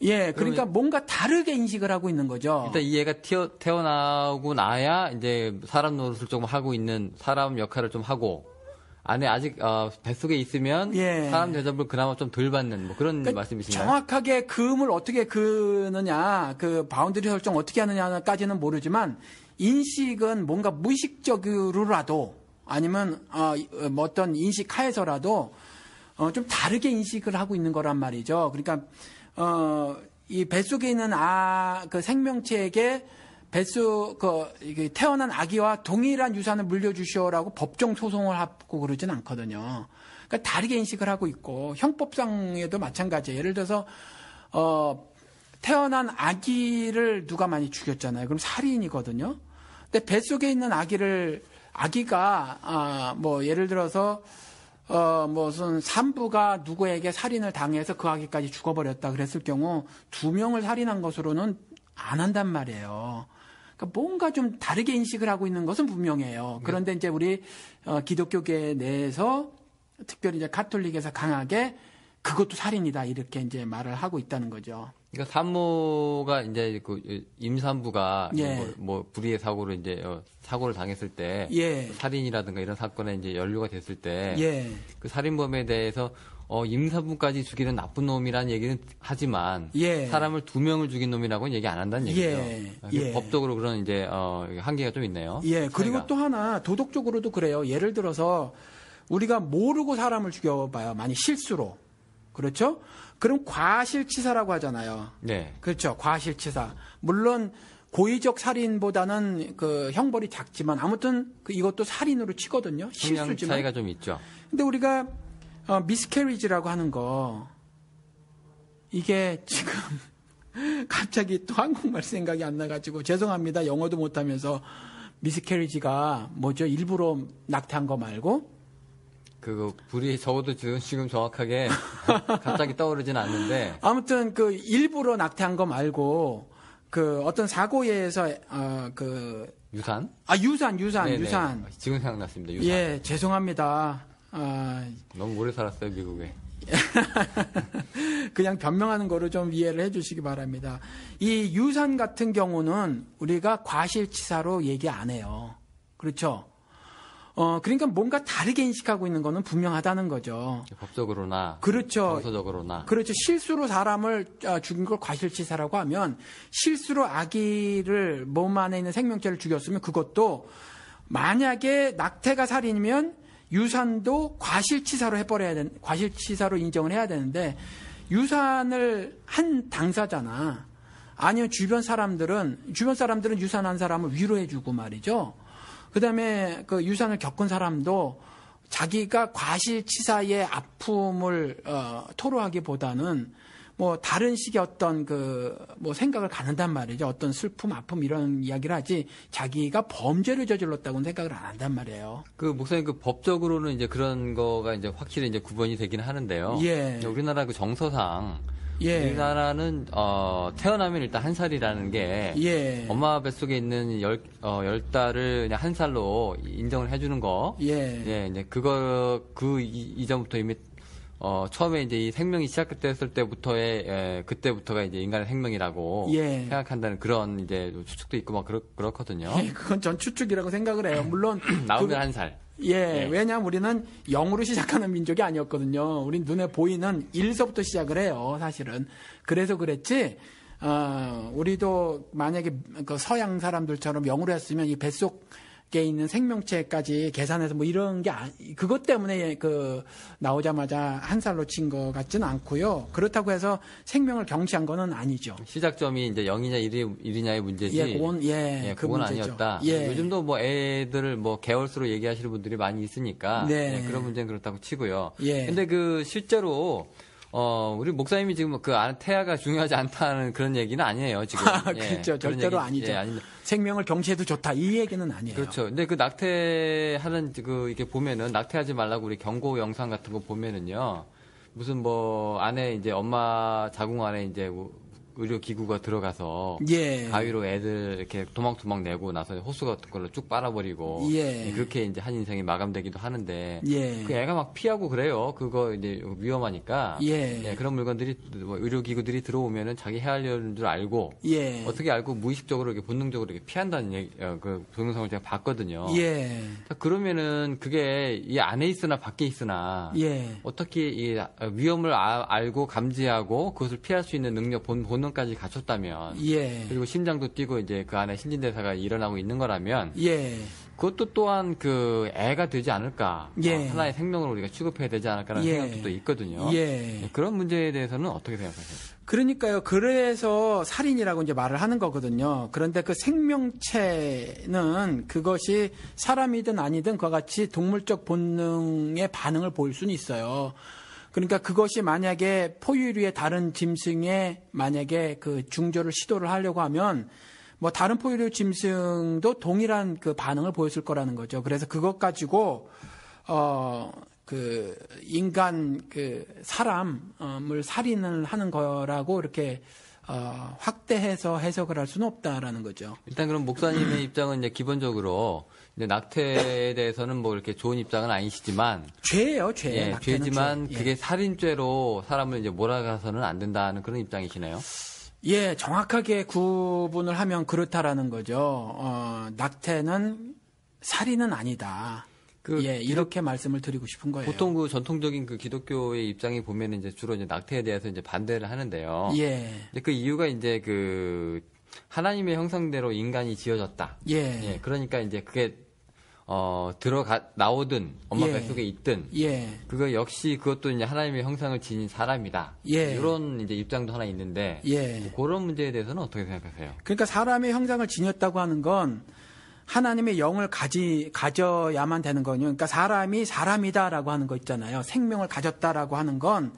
그러니까 뭔가 다르게 인식을 하고 있는 거죠. 일단 이 애가 태어나고 나야 이제 사람 노릇을 좀 하고 있는 사람 역할을 좀 하고, 안에 아직 뱃속에 있으면 사람 대접을 그나마 좀 덜 받는 뭐 그런 말씀이신가요? 정확하게 그음을 어떻게 그느냐, 그 바운드리 설정 어떻게 하느냐까지는 모르지만, 인식은 뭔가 무의식적으로라도 아니면 뭐 어떤 인식 하에서라도 좀 다르게 인식을 하고 있는 거란 말이죠. 그러니까 이 뱃속에 있는 그 생명체에게 태어난 아기와 동일한 유산을 물려주시오라고 법정 소송을 하고 그러진 않거든요. 그러니까 다르게 인식을 하고 있고, 형법상에도 마찬가지예요. 예를 들어서 태어난 아기를 누가 많이 죽였잖아요. 그럼 살인이거든요. 근데 뱃속에 있는 아기가 뭐 예를 들어서 무슨 산부가 누구에게 살인을 당해서 그 아기까지 죽어버렸다 그랬을 경우 2명을 살인한 것으로는 안 한단 말이에요. 그러니까 뭔가 좀 다르게 인식을 하고 있는 것은 분명해요. 그런데 이제 우리 기독교계 내에서 특별히 이제 가톨릭에서 강하게 그것도 살인이다 이렇게 이제 말을 하고 있다는 거죠. 그러니까 산모가 이제 그 임산부가 예. 뭐 불의의 사고로 이제 사고를 당했을 때 예. 살인이라든가 이런 사건에 이제 연루가 됐을 때 그 예. 살인범에 대해서 임산부까지 죽이는 나쁜 놈이라는 얘기는 하지만 예. 사람을 2명을 죽인 놈이라고는 얘기 안 한다는 얘기죠. 예. 그래서 법적으로 그런 이제 한계가 좀 있네요. 예. 그리고 차이가. 또 하나 도덕적으로도 그래요. 예를 들어서 우리가 모르고 사람을 죽여봐요. 만약 실수로. 그렇죠? 그럼 과실치사라고 하잖아요. 네. 그렇죠. 과실치사. 물론 고의적 살인보다는 그 형벌이 작지만 아무튼 이것도 살인으로 치거든요. 성향 실수지만. 차이가 좀 있죠. 근데 우리가 미스캐리지라고 하는 거 이게 지금 갑자기 또 한국말 생각이 안 나가지고 죄송합니다. 영어도 못하면서 미스캐리지가 뭐죠? 일부러 낙태한 거 말고 그 불이 적어도 지금 정확하게 갑자기 떠오르진 않는데 아무튼 그 일부러 낙태한 거 말고 그 어떤 사고에서 유산? 유산. 네네. 지금 생각났습니다. 유산. 예, 죄송합니다. 너무 오래 살았어요 미국에. 그냥 변명하는 거로 좀 이해를 해주시기 바랍니다. 이 유산 같은 경우는 우리가 과실치사로 얘기 안 해요. 그렇죠? 그러니까 뭔가 다르게 인식하고 있는 거는 분명하다는 거죠. 법적으로나, 그렇죠. 정서적으로나. 그렇죠. 실수로 사람을 죽인 걸 과실치사라고 하면 실수로 아기를 몸 안에 있는 생명체를 죽였으면 그것도 만약에 낙태가 살인이면 유산도 과실치사로 인정을 해야 되는데 유산을 한 당사자나 아니면 주변 사람들은 유산한 사람을 위로해주고 말이죠. 그다음에 그 유산을 겪은 사람도 자기가 과실치사의 아픔을 토로하기보다는 뭐 다른 식의 어떤 뭐 생각을 갖는단 말이죠. 어떤 슬픔, 아픔 이런 이야기를 하지 자기가 범죄를 저질렀다고는 생각을 안 한단 말이에요. 그 목사님 그 법적으로는 이제 그런 거가 이제 확실히 이제 구분이 되긴 하는데요. 예. 우리나라 그 정서상 예. 우리나라는 태어나면 일단 한 살이라는 게 예. 엄마 뱃속에 있는 열 달을 그냥 한 살로 인정을 해주는 거. 예. 예, 이제 이전부터 이미 처음에 이제 이 생명이 시작됐을 때부터의 그때부터가 이제 인간의 생명이라고 예. 생각한다는 그런 이제 추측도 있고 막 그렇거든요. 예, 그건 전 추측이라고 생각을 해요. 물론 나오면 한 살. 예, 왜냐하면 우리는 0으로 시작하는 민족이 아니었거든요. 우린 눈에 보이는 1서부터 시작을 해요, 사실은. 그래서 그랬지, 우리도 만약에 그 서양 사람들처럼 0으로 했으면 이 뱃속에 있는 생명체까지 계산해서 뭐 이런 게, 그것 때문에 나오자마자 한 살로 친 것 같지는 않고요. 그렇다고 해서 생명을 경시한 거는 아니죠. 시작점이 이제 0이냐 1이냐의 문제지. 그건 아니었다. 예. 요즘도 뭐 애들을 뭐 개월수로 얘기하시는 분들이 많이 있으니까. 네. 그런 문제는 그렇다고 치고요. 예. 근데 실제로 우리 목사님이 지금 태아가 중요하지 않다는 그런 얘기는 아니에요, 지금. 그렇죠. 절대로 아니죠. 생명을 경시해도 좋다. 이 얘기는 아니에요. 그렇죠. 근데 그 낙태하는 이게 보면은 낙태하지 말라고 우리 경고 영상 같은 거 보면은요. 무슨 뭐 안에 이제 엄마 자궁 안에 이제 의료기구가 들어가서 예. 가위로 애들 이렇게 도망도망 내고 나서 호수 같은 걸로 쭉 빨아버리고 예. 그렇게 이제 한 인생이 마감되기도 하는데 예. 그 애가 막 피하고 그래요. 그거 이제 위험하니까 예. 그런 물건들이 의료기구들이 들어오면은 자기 해하려는 줄 알고 예. 어떻게 알고 무의식적으로 이렇게 본능적으로 이렇게 피한다는 그 동영상을 제가 봤거든요. 예. 그러면은 그게 이 안에 있으나 밖에 있으나 예. 어떻게 이 위험을 알고 감지하고 그것을 피할 수 있는 능력 본능까지 갖췄다면 예. 그리고 심장도 뛰고 이제 그 안에 신진대사가 일어나고 있는 거라면 예. 그것도 또한 그 애가 되지 않을까 예. 하나의 생명으로 우리가 취급해야 되지 않을까라는 예. 생각도 또 있거든요. 예. 그런 문제에 대해서는 어떻게 생각하세요? 그러니까요. 그래서 살인이라고 이제 말을 하는 거거든요. 그런데 그 생명체는 그것이 사람이든 아니든 그와 같이 동물적 본능의 반응을 보일 수는 있어요. 그러니까 그것이 만약에 포유류의 다른 짐승에 만약에 그 중조를 시도를 하려고 하면 뭐 다른 포유류 짐승도 동일한 그 반응을 보였을 거라는 거죠. 그래서 그것 가지고 인간 사람을 살인을 하는 거라고 이렇게 확대해서 해석을 할 수는 없다라는 거죠. 일단 그럼 목사님의 입장은 이제 기본적으로 이제 낙태에 대해서는 뭐 이렇게 좋은 입장은 아니시지만 죄예요, 죄. 예, 낙태는 죄지만 죄. 그게 살인죄로 사람을 이제 몰아가서는 안 된다는 그런 입장이시네요. 예, 정확하게 구분을 하면 그렇다라는 거죠. 낙태는 살인은 아니다. 예, 이렇게 말씀을 드리고 싶은 거예요. 보통 그 전통적인 그 기독교의 입장이 보면은 이제 주로 이제 낙태에 대해서 이제 반대를 하는데요. 예. 근데 그 이유가 이제 그 하나님의 형상대로 인간이 지어졌다. 예. 그러니까 이제 그게 나오든 엄마 예. 뱃속에 있든 예. 그거 역시 그것도 이제 하나님의 형상을 지닌 사람이다. 예. 이런 이제 입장도 하나 있는데 예. 그런 문제에 대해서는 어떻게 생각하세요? 그러니까 사람의 형상을 지녔다고 하는 건 하나님의 영을 가져야만 되는 거군요. 그러니까 사람이 사람이다라고 하는 거 있잖아요. 생명을 가졌다라고 하는 건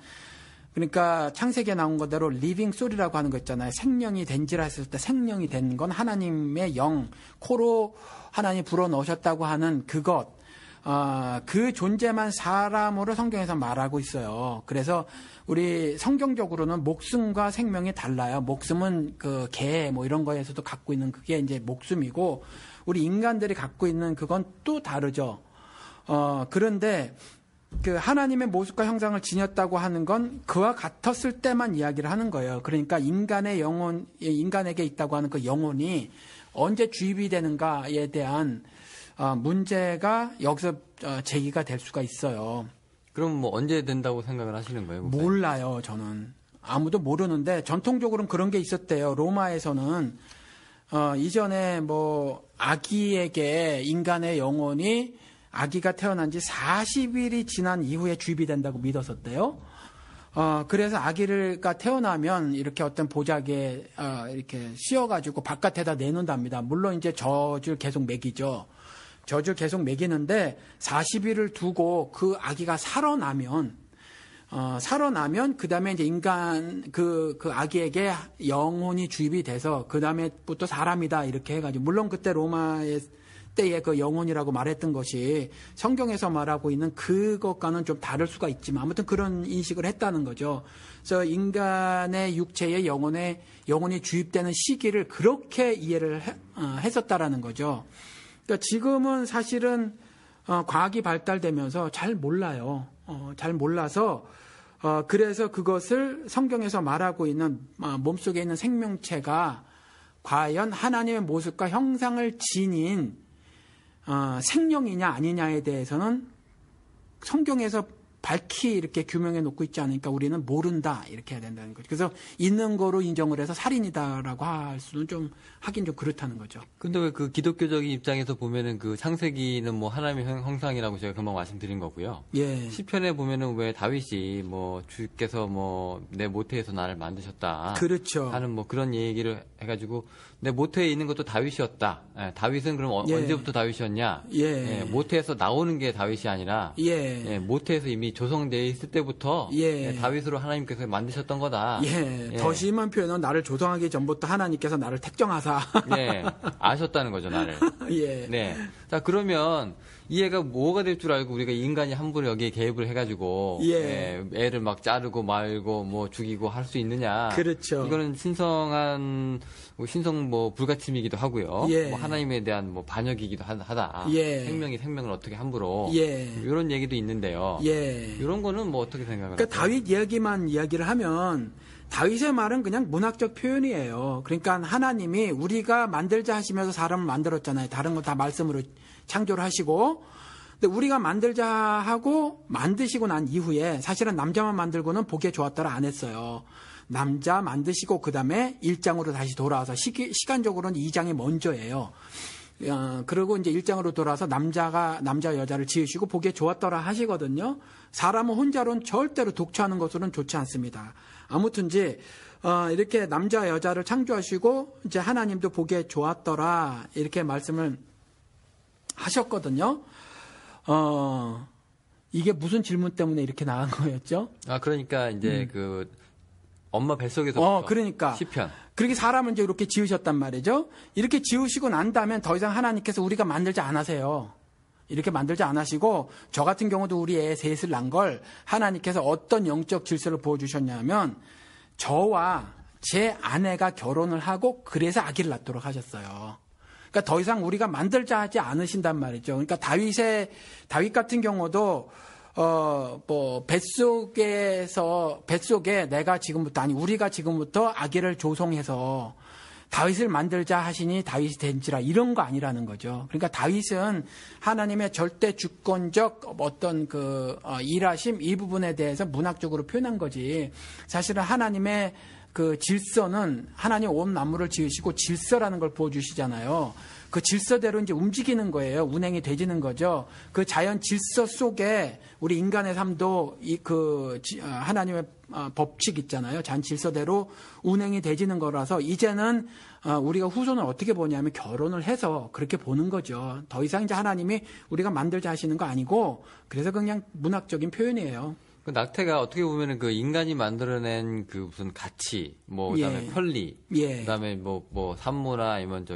그러니까 창세기에 나온 거대로 리빙 소리라고 하는 거 있잖아요. 생명이 된지라 했을 때 생명이 된 건 하나님의 영, 코로 하나님 불어넣으셨다고 하는 그것, 그 존재만 사람으로 성경에서 말하고 있어요. 그래서 우리 성경적으로는 목숨과 생명이 달라요. 목숨은 그 개 뭐 이런 거에서도 갖고 있는 그게 이제 목숨이고 우리 인간들이 갖고 있는 그건 또 다르죠. 그런데 그 하나님의 모습과 형상을 지녔다고 하는 건 그와 같았을 때만 이야기를 하는 거예요. 그러니까 인간의 영혼, 인간에게 있다고 하는 그 영혼이 언제 주입이 되는가에 대한 문제가 여기서 제기가 될 수가 있어요. 그럼 뭐 언제 된다고 생각을 하시는 거예요? 목사님? 몰라요, 저는. 아무도 모르는데 전통적으로는 그런 게 있었대요. 로마에서는 이전에 뭐 아기에게 인간의 영혼이 아기가 태어난 지 40일이 지난 이후에 주입이 된다고 믿었었대요. 그래서 아기가 태어나면 이렇게 어떤 보자기에 이렇게 씌워가지고 바깥에다 내놓는답니다. 물론 이제 젖을 계속 먹이죠. 젖을 계속 먹이는데 40일을 두고 그 아기가 살아나면 그 다음에 이제 인간, 그 아기에게 영혼이 주입이 돼서 그 다음에부터 사람이다 이렇게 해가지고 물론 그때 로마의 때의 그 영혼이라고 말했던 것이 성경에서 말하고 있는 그것과는 좀 다를 수가 있지만 아무튼 그런 인식을 했다는 거죠. 그래서 인간의 육체에 영혼이 주입되는 시기를 그렇게 이해를 했었다라는 거죠. 그러니까 지금은 사실은 과학이 발달되면서 잘 몰라요. 잘 몰라서 그래서 그것을 성경에서 말하고 있는 몸속에 있는 생명체가 과연 하나님의 모습과 형상을 지닌 생명이냐 아니냐에 대해서는 성경에서 밝히 이렇게 규명해 놓고 있지 않으니까 우리는 모른다 이렇게 해야 된다는 거죠. 그래서 있는 거로 인정을 해서 살인이다라고 할 수는 좀 하긴 좀 그렇다는 거죠. 근데 왜 그 기독교적인 입장에서 보면은 그 창세기는 뭐 하나님의 형상이라고 제가 금방 말씀드린 거고요. 예. 시편에 보면은 왜 다윗이 뭐 주께서 뭐 내 모태에서 나를 만드셨다. 그렇죠. 하는 뭐 그런 얘기를 해가지고 내 모태에 있는 것도 다윗이었다. 예, 다윗은 그럼 예. 언제부터 다윗이었냐? 예. 모태에서 나오는 게 다윗이 아니라 예. 모태에서 이미 조성되어 있을 때부터 다윗으로 하나님께서 만드셨던 거다. 더 심한 표현은 나를 조성하기 전부터 하나님께서 나를 택정하사. 네, 아셨다는 거죠, 나를. 예. 네. 자, 그러면 이해가 뭐가 될 줄 알고 우리가 인간이 함부로 여기에 개입을 해가지고 애를 막 자르고 말고 뭐 죽이고 할 수 있느냐? 그렇죠. 이거는 신성 뭐 불가침이기도 하고요. 뭐 하나님에 대한 뭐 반역이기도 하다. 생명이 생명을 어떻게 함부로 이런 얘기도 있는데요. 이런 거는 뭐 어떻게 생각을 하세요? 그러니까 다윗 이야기를 하면 다윗의 말은 그냥 문학적 표현이에요. 그러니까 하나님이 우리가 만들자 하시면서 사람을 만들었잖아요. 다른 건 다 말씀으로 창조를 하시고. 근데 우리가 만들자 하고 만드시고 난 이후에 사실은 남자만 만들고는 보기에 좋았더라 안 했어요. 남자 만드시고 그 다음에 1장으로 다시 돌아와서 시간적으로는 2장이 먼저예요. 그리고 이제 1장으로 돌아와서 남자 여자를 지으시고 보기에 좋았더라 하시거든요. 사람은 혼자로는 절대로 독처하는 것으로는 좋지 않습니다. 아무튼지 이렇게 남자 여자를 창조하시고 이제 하나님도 보기에 좋았더라 이렇게 말씀을 하셨거든요. 이게 무슨 질문 때문에 이렇게 나간 거였죠? 그러니까 이제 그 엄마 뱃속에서 그러니까 시편. 그렇게 사람은 이제 이렇게 지으셨단 말이죠. 이렇게 지으시고 난 다음엔 더 이상 하나님께서 우리가 만들지 않으세요. 이렇게 만들지 않으시고 저 같은 경우도 우리 애 셋을 낳은 걸 하나님께서 어떤 영적 질서를 보여주셨냐면 저와 제 아내가 결혼을 하고 그래서 아기를 낳도록 하셨어요. 그러니까 더 이상 우리가 만들자 하지 않으신단 말이죠. 그러니까 다윗 같은 경우도 뱃속에 우리가 지금부터 아기를 조성해서 다윗을 만들자 하시니 다윗이 된지라 이런 거 아니라는 거죠. 그러니까 다윗은 하나님의 절대 주권적 어떤 일하심 이 부분에 대해서 문학적으로 표현한 거지. 사실은 하나님의 그 질서는 하나님 온 만물을 지으시고 질서라는 걸 보여주시잖아요. 그 질서대로 이제 움직이는 거예요. 운행이 되지는 거죠. 그 자연 질서 속에 우리 인간의 삶도 하나님의 법칙 있잖아요. 자연 질서대로 운행이 되지는 거라서 이제는 우리가 후손을 어떻게 보냐면 결혼을 해서 그렇게 보는 거죠. 더 이상 이제 하나님이 우리가 만들자 하시는 거 아니고 그래서 그냥 문학적인 표현이에요. 그 낙태가 어떻게 보면은 그 인간이 만들어낸 그 무슨 가치, 그다음에 편리, 그다음에 산모나 아니면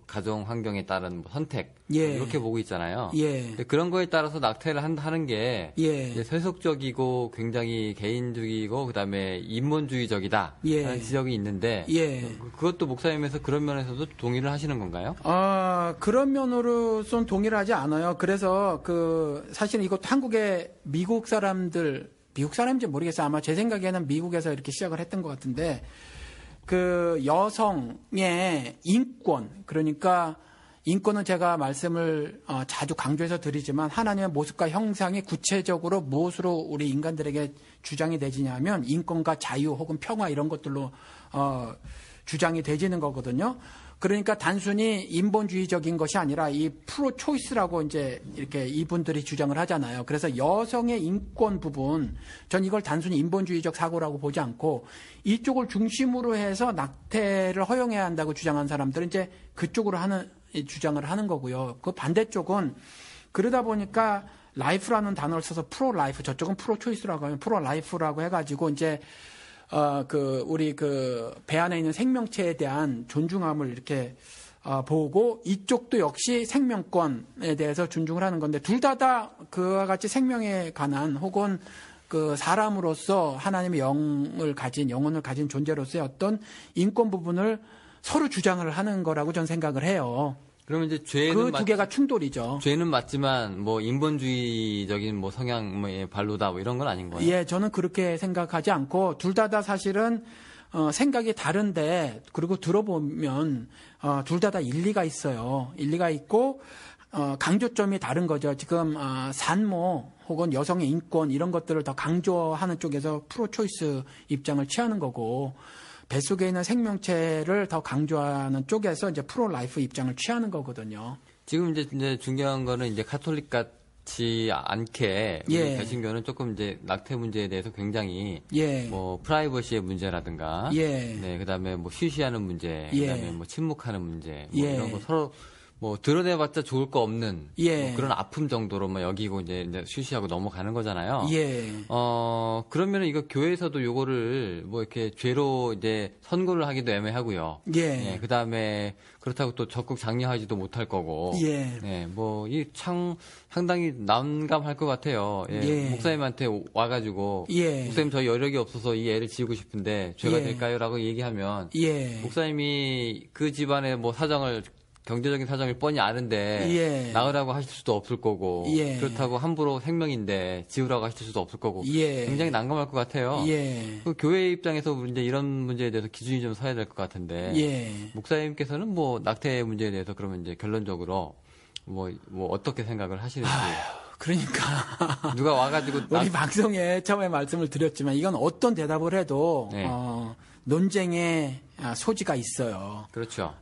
가정 환경에 따른 선택 이렇게 보고 있잖아요. 근데 그런 거에 따라서 낙태를 하는 게 이제 세속적이고 굉장히 개인주의고 그다음에 인본주의적이다 하는 지적이 있는데 그것도 목사님에서 그런 면에서도 동의를 하시는 건가요? 그런 면으로선 동의를 하지 않아요. 그래서 사실은 이것도 한국의 미국 사람인지 모르겠어요. 아마 제 생각에는 미국에서 이렇게 시작을 했던 것 같은데 그 여성의 인권, 그러니까 인권은 제가 말씀을 자주 강조해서 드리지만 하나님의 모습과 형상이 구체적으로 무엇으로 우리 인간들에게 주장이 되지냐면 인권과 자유 혹은 평화 이런 것들로 주장이 되지는 거거든요. 그러니까 단순히 인본주의적인 것이 아니라 이 프로 초이스라고 이제 이렇게 이분들이 주장을 하잖아요. 그래서 여성의 인권 부분, 전 이걸 단순히 인본주의적 사고라고 보지 않고 이쪽을 중심으로 해서 낙태를 허용해야 한다고 주장한 사람들은 이제 그쪽으로 주장을 하는 거고요. 그 반대쪽은 그러다 보니까 라이프라는 단어를 써서 프로 라이프, 저쪽은 프로 초이스라고 하면 프로 라이프라고 해가지고 이제 우리 배 안에 있는 생명체에 대한 존중함을 이렇게 보고 이쪽도 역시 생명권에 대해서 존중을 하는 건데 둘 다 그와 같이 생명에 관한 혹은 그 사람으로서 하나님의 영혼을 가진 존재로서의 어떤 인권 부분을 서로 주장을 하는 거라고 저는 생각을 해요. 그러면 이제 죄는 그 두 개가 충돌이죠. 죄는 맞지만 인본주의적인 성향의 발로다 이런 건 아닌 거예요? 예, 저는 그렇게 생각하지 않고 둘 다 사실은 생각이 다른데 그리고 들어보면 둘 다 일리가 있어요. 일리가 있고 강조점이 다른 거죠. 지금 산모 혹은 여성의 인권 이런 것들을 더 강조하는 쪽에서 프로 초이스 입장을 취하는 거고 뱃속에 있는 생명체를 더 강조하는 쪽에서 이제 프로 라이프 입장을 취하는 거거든요. 지금 이제 중요한 거는 이제 카톨릭 같지 않게 우리 개신교는 조금 이제 낙태 문제에 대해서 굉장히 프라이버시의 문제라든가 그다음에 쉬쉬하는 문제, 그다음에 침묵하는 문제 이런 거 서로 드러내봤자 좋을 거 없는 그런 아픔 정도로만 여기고 이제 쉬쉬하고 넘어가는 거잖아요. 그러면 이거 교회에서도 요거를 이렇게 죄로 이제 선고를 하기도 애매하고요. 그다음에 그렇다고 또 적극 장려하지도 못할 거고. 이 상당히 난감할 것 같아요. 목사님한테 와가지고 목사님 저 여력이 없어서 이 애를 지우고 싶은데 죄가 될까요?라고 얘기하면 목사님이 그 집안의 경제적인 사정을 뻔히 아는데 낳으라고 하실 수도 없을 거고 그렇다고 함부로 생명인데 지우라고 하실 수도 없을 거고 굉장히 난감할 것 같아요. 그 교회 입장에서 이제 이런 문제에 대해서 기준이 좀 서야 될 것 같은데 목사님께서는 낙태 문제에 대해서 그러면 이제 결론적으로 어떻게 생각을 하시는지. 그러니까 누가 와가지고 우리 방송에 처음에 말씀을 드렸지만 이건 어떤 대답을 해도 논쟁의 소지가 있어요. 그렇죠.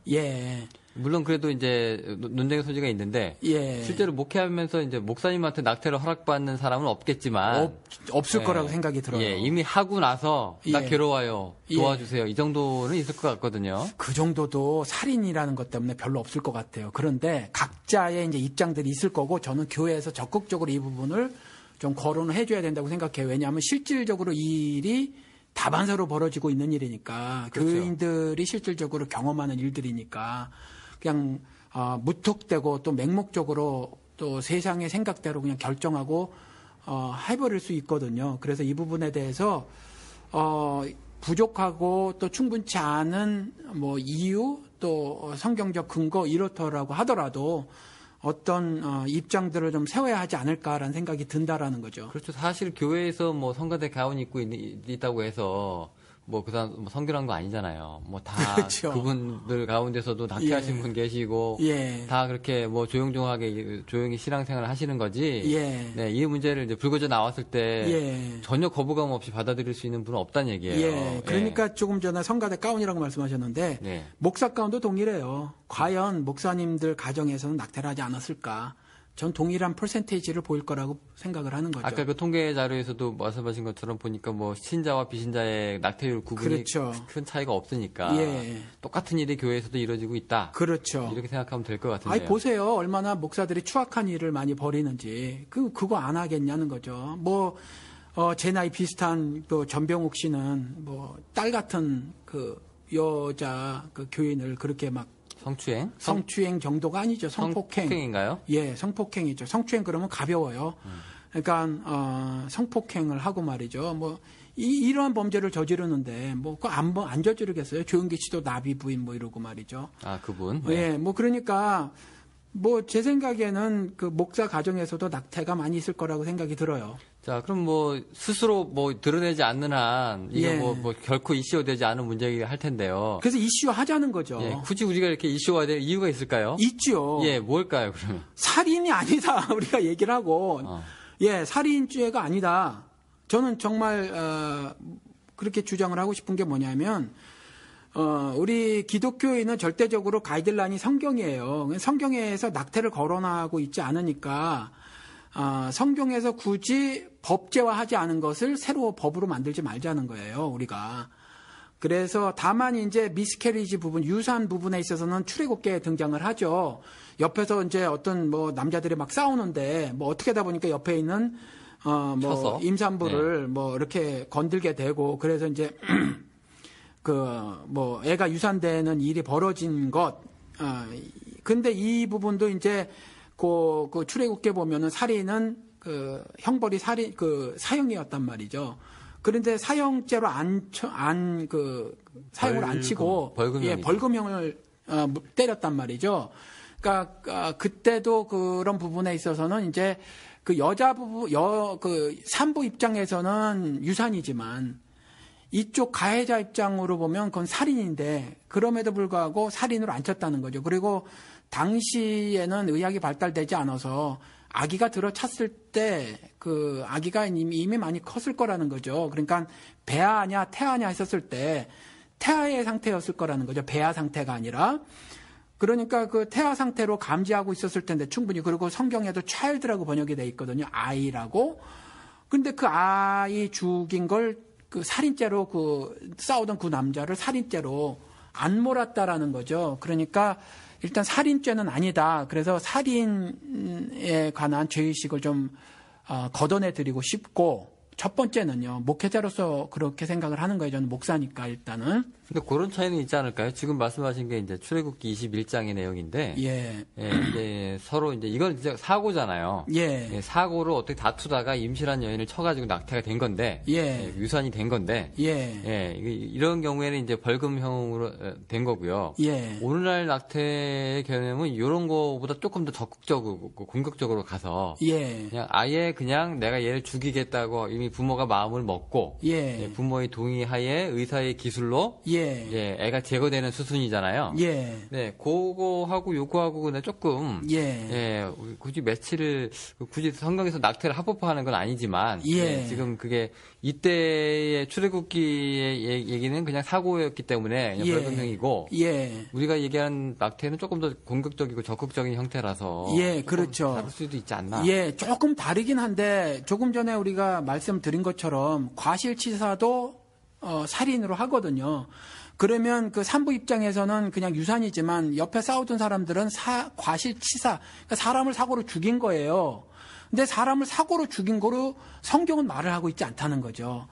물론 그래도 이제 논쟁의 소지가 있는데 실제로 목회하면서 이제 목사님한테 낙태를 허락받는 사람은 없겠지만 없을 거라고 생각이 들어요. 이미 하고 나서 나 괴로워요. 도와주세요. 이 정도는 있을 것 같거든요. 그 정도도 살인이라는 것 때문에 별로 없을 것 같아요. 그런데 각자의 이제 입장들이 있을 거고 저는 교회에서 적극적으로 이 부분을 좀 거론을 해줘야 된다고 생각해요. 왜냐하면 실질적으로 이 일이 다반사로 벌어지고 있는 일이니까 교인들이 실질적으로 경험하는 일들이니까 그냥 무턱대고 또 맹목적으로 또 세상의 생각대로 그냥 결정하고 해버릴 수 있거든요. 그래서 이 부분에 대해서 부족하고 또 충분치 않은 뭐 이유 또 성경적 근거 이렇더라고 하더라도 어떤 입장들을 좀 세워야 하지 않을까라는 생각이 든다라는 거죠. 그렇죠. 사실 교회에서 뭐 성가대 가운 입고 있다고 해서 뭐 그 사람 뭐 성결한 거 아니잖아요. 뭐 다 그렇죠. 그분들 가운데서도 낙태하신 예. 분 계시고 예. 다 그렇게 뭐 조용조용하게 조용히 신앙생활을 하시는 거지. 예. 네, 이 문제를 이제 불거져 나왔을 때 예. 전혀 거부감 없이 받아들일 수 있는 분은 없다는 얘기예요. 예. 그러니까 조금 전에 성가대 가운이라고 말씀하셨는데 네. 목사 가운도 동일해요. 과연 목사님들 가정에서는 낙태를 하지 않았을까? 전 동일한 퍼센테이지를 보일 거라고 생각을 하는 거죠. 아까 그 통계 자료에서도 말씀하신 것처럼 보니까 뭐 신자와 비신자의 낙태율 구분이 그렇죠. 큰 차이가 없으니까 예. 똑같은 일이 교회에서도 이루어지고 있다. 그렇죠. 이렇게 생각하면 될 것 같은데요. 아니 보세요. 얼마나 목사들이 추악한 일을 많이 벌이는지 그거 안 하겠냐는 거죠. 뭐 제 나이 비슷한 그 전병욱 씨는 뭐 딸 같은 그 여자 그 교인을 그렇게 막 성추행? 성추행 정도가 아니죠. 성폭행. 성폭행인가요? 예, 성폭행이죠. 성추행 그러면 가벼워요. 그러니까 성폭행을 하고 말이죠. 뭐 이러한 범죄를 저지르는데 뭐 그거 안 저지르겠어요. 조영기 씨도 나비 부인 뭐 이러고 말이죠. 아, 그분? 예, 뭐 그러니까 뭐 제 생각에는 그 목사 가정에서도 낙태가 많이 있을 거라고 생각이 들어요. 자, 그럼 뭐 스스로 뭐 드러내지 않는 한 이게 예. 뭐 결코 이슈화되지 않은 문제이긴 할 텐데요. 그래서 이슈 하자는 거죠. 예, 굳이 우리가 이렇게 이슈화될 이유가 있을까요? 있죠. 예, 뭘까요, 그러면? 살인이 아니다. 우리가 얘기를 하고 어. 예, 살인죄가 아니다. 저는 정말 그렇게 주장을 하고 싶은 게 뭐냐면 우리 기독교인은 절대적으로 가이드라인이 성경이에요. 성경에서 낙태를 거론하고 있지 않으니까 성경에서 굳이 법제화하지 않은 것을 새로 법으로 만들지 말자는 거예요, 우리가. 그래서 다만 이제 미스캐리지 부분, 유산 부분에 있어서는 출애굽기에 등장을 하죠. 옆에서 이제 어떤 뭐 남자들이 막 싸우는데 뭐 어떻게 하다 보니까 옆에 있는 뭐 쳐서? 임산부를 뭐 이렇게 건들게 되고 그래서 이제 그 뭐 애가 유산되는 일이 벌어진 것. 근데 이 부분도 이제 그 출애굽기에 보면은 살인은 그 형벌이 살인 그 사형이었단 말이죠. 그런데 사형죄로 사형을 안 치고 벌금형이죠. 예, 벌금형을 때렸단 말이죠. 그러니까 그때도 그런 부분에 있어서는 이제 그 그 산부 입장에서는 유산이지만 이쪽 가해자 입장으로 보면 그건 살인인데 그럼에도 불구하고 살인으로 안 쳤다는 거죠. 그리고 당시에는 의학이 발달되지 않아서 아기가 들어찼을 때 그 아기가 이미 많이 컸을 거라는 거죠. 그러니까 배아냐 태아냐 했었을 때 태아의 상태였을 거라는 거죠. 배아 상태가 아니라. 그러니까 그 태아 상태로 감지하고 있었을 텐데 충분히. 그리고 성경에도 child라고 번역이 돼 있거든요. 아이라고. 근데 그 아이 죽인 걸 그 살인죄로 싸우던 그 남자를 살인죄로 안 몰았다라는 거죠. 그러니까 일단 살인죄는 아니다. 그래서 살인에 관한 죄의식을 좀 걷어내드리고 싶고, 첫 번째는요, 목회자로서 그렇게 생각을 하는 거예요. 저는 목사니까 일단은. 근데 그런 차이는 있지 않을까요? 지금 말씀하신 게 이제 출애굽기 21장의 내용인데, 예. 이제 서로 이제 이건 이제 사고잖아요. 예. 사고로 어떻게 다투다가 임신한 여인을 쳐가지고 낙태가 된 건데, 예. 유산이 된 건데, 예. 이런 경우에는 이제 벌금형으로 된 거고요. 예. 오늘날 낙태의 개념은 이런 거보다 조금 더 적극적으로 공격적으로 가서, 예. 그냥 아예 그냥 내가 얘를 죽이겠다고 이미 부모가 마음을 먹고, 예. 부모의 동의하에 의사의 기술로 예. 애가 제거되는 수순이잖아요. 예. 네, 그거하고 요거하고 근데 조금 예. 굳이 굳이 성경에서 낙태를 합법화하는 건 아니지만 예. 지금 그게 이때의 출애굽기의 얘기는 그냥 사고였기 때문에 그냥 예. 벌금형이고 예. 우리가 얘기한 낙태는 조금 더 공격적이고 적극적인 형태라서 예, 그렇죠. 다를 수도 있지 않나. 예, 조금 다르긴 한데 조금 전에 우리가 말씀드린 것처럼 과실치사도 살인으로 하거든요. 그러면 그 산부 입장에서는 그냥 유산이지만 옆에 싸우던 사람들은 과실치사, 그러니까 사람을 사고로 죽인 거예요. 근데 사람을 사고로 죽인 거로 성경은 말을 하고 있지 않다는 거죠.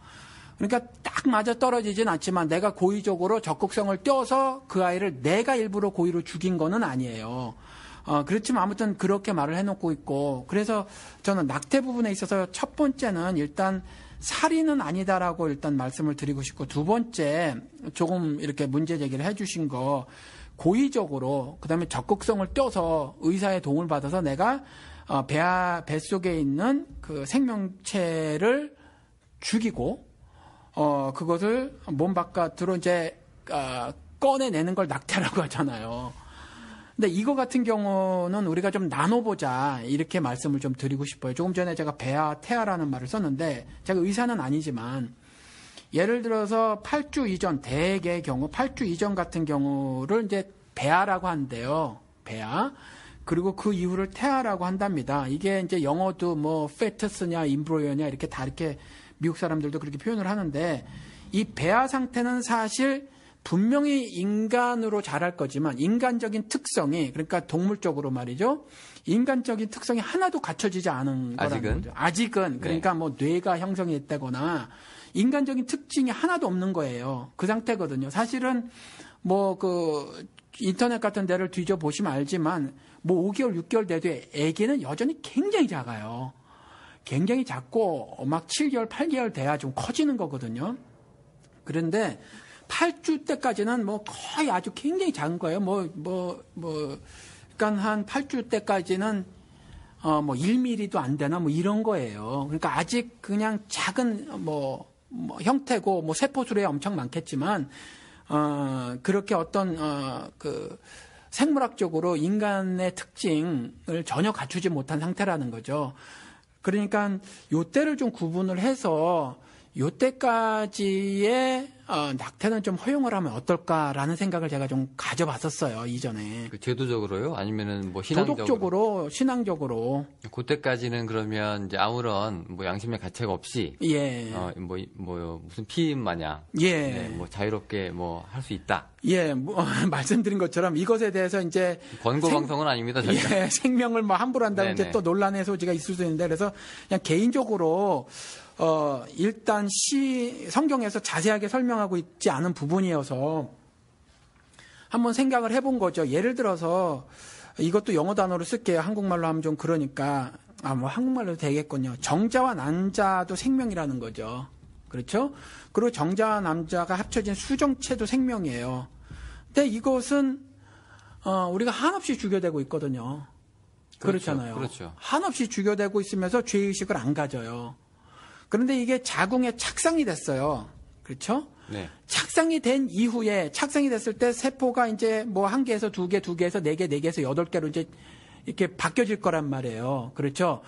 그러니까 딱 맞아 떨어지진 않지만 내가 고의적으로 적극성을 떼어서 그 아이를 내가 일부러 고의로 죽인 거는 아니에요. 그렇지만 아무튼 그렇게 말을 해놓고 있고, 그래서 저는 낙태 부분에 있어서 첫 번째는 일단 살인은 아니다라고 일단 말씀을 드리고 싶고, 두 번째 조금 이렇게 문제 제기를 해주신 거, 고의적으로 그다음에 적극성을 떼서 의사의 도움을 받아서 내가 뱃속에 있는 그 생명체를 죽이고 그것을 몸 바깥으로 이제 꺼내내는 걸 낙태라고 하잖아요. 근데 이거 같은 경우는 우리가 좀 나눠보자 이렇게 말씀을 좀 드리고 싶어요. 조금 전에 제가 배아, 태아라는 말을 썼는데 제가 의사는 아니지만 예를 들어서 8주 이전, 대개의 경우 8주 이전 같은 경우를 이제 배아라고 한대요. 배아. 그리고 그 이후를 태아라고 한답니다. 이게 이제 영어도 뭐 fetus냐 임브로이어냐 이렇게 다 이렇게 미국 사람들도 그렇게 표현을 하는데, 이 배아 상태는 사실 분명히 인간으로 자랄 거지만 인간적인 특성이, 그러니까 동물적으로 말이죠, 인간적인 특성이 하나도 갖춰지지 않은 거라는 거죠. 아직은. 그러니까 뭐 뇌가 형성이 됐다거나 인간적인 특징이 하나도 없는 거예요. 그 상태거든요. 사실은 뭐 그 인터넷 같은 데를 뒤져 보시면 알지만 뭐 5개월, 6개월 돼도 아기는 여전히 굉장히 작아요. 굉장히 작고 막 7개월, 8개월 돼야 좀 커지는 거거든요. 그런데 8주 때까지는 뭐 거의 아주 굉장히 작은 거예요. 그러니까 한 8주 때까지는 뭐 1mm도 안 되나 뭐 이런 거예요. 그러니까 아직 그냥 작은 뭐 형태고 뭐 세포수레 엄청 많겠지만 그렇게 어떤 그 생물학적으로 인간의 특징을 전혀 갖추지 못한 상태라는 거죠. 그러니까 요때를 좀 구분을 해서 요때까지의 낙태는 좀 허용을 하면 어떨까라는 생각을 제가 좀 가져봤었어요, 이전에. 그 제도적으로요? 아니면은 뭐 신앙적으로? 도덕적으로, 신앙적으로. 그때까지는 그러면 이제 아무런 뭐 양심의 가책 없이, 예. 무슨 피임 마냥, 예. 네, 뭐 자유롭게 뭐 할 수 있다. 예, 말씀드린 것처럼 이것에 대해서 이제 권고 방송은 아닙니다, 저희가. 예, 생명을 뭐 함부로 한다면 이제 또 논란의 소지가 있을 수 있는데, 그래서 그냥 개인적으로 일단 성경에서 자세하게 설명하고 있지 않은 부분이어서 한번 생각을 해본 거죠. 예를 들어서 이것도 영어 단어로 쓸게요. 한국말로 하면 좀 그러니까 뭐 한국말로 되겠군요. 정자와 난자도 생명이라는 거죠. 그렇죠? 그리고 정자와 남자가 합쳐진 수정체도 생명이에요. 근데 이것은 우리가 한없이 주교되고 있거든요. 그렇잖아요. 그렇죠. 한없이 주교되고 있으면서 죄의식을 안 가져요. 그런데 이게 자궁에 착상이 됐어요. 그렇죠? 네. 착상이 된 이후에, 착상이 됐을 때 세포가 이제 뭐 1개에서 2개, 2개에서 4개, 4개에서 8개로 이제 이렇게 바뀌어질 거란 말이에요. 그렇죠?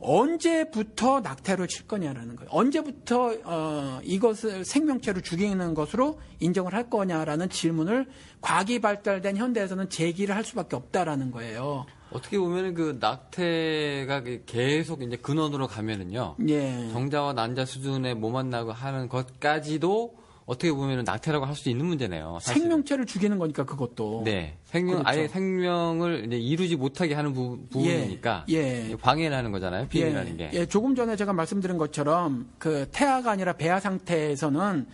언제부터 낙태로 칠 거냐라는 거예요. 언제부터 이것을 생명체로 죽이는 것으로 인정을 할 거냐라는 질문을 과학이 발달된 현대에서는 제기를 할 수밖에 없다라는 거예요. 어떻게 보면은 그 낙태가 계속 이제 근원으로 가면은요. 예. 정자와 난자 수준에 못 만나고 하는 것까지도 어떻게 보면은 낙태라고 할 수 있는 문제네요. 사실은. 생명체를 죽이는 거니까 그것도. 네. 그렇죠. 아예 생명을 이제 이루지 못하게 하는 부분이니까. 예. 방해를 하는 거잖아요. 피임이라는 게. 예. 조금 전에 제가 말씀드린 것처럼 그 태아가 아니라 배아 상태에서는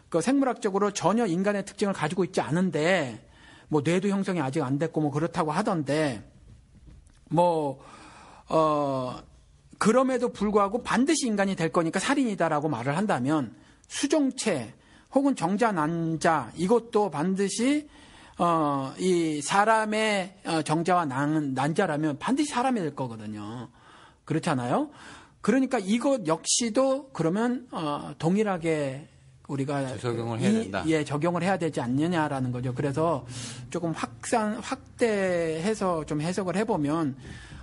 그 생물학적으로 전혀 인간의 특징을 가지고 있지 않은데 뭐 뇌도 형성이 아직 안 됐고 뭐 그렇다고 하던데 그럼에도 불구하고 반드시 인간이 될 거니까 살인이다라고 말을 한다면 수정체 혹은 정자, 난자 이것도 반드시 이 사람의 정자와 난자라면 반드시 사람이 될 거거든요. 그렇잖아요. 그러니까 이것 역시도 그러면 동일하게 우리가 적용을 해야 된다. 적용을 해야 되지 않느냐라는 거죠. 그래서 조금 확대해서 좀 해석을 해보면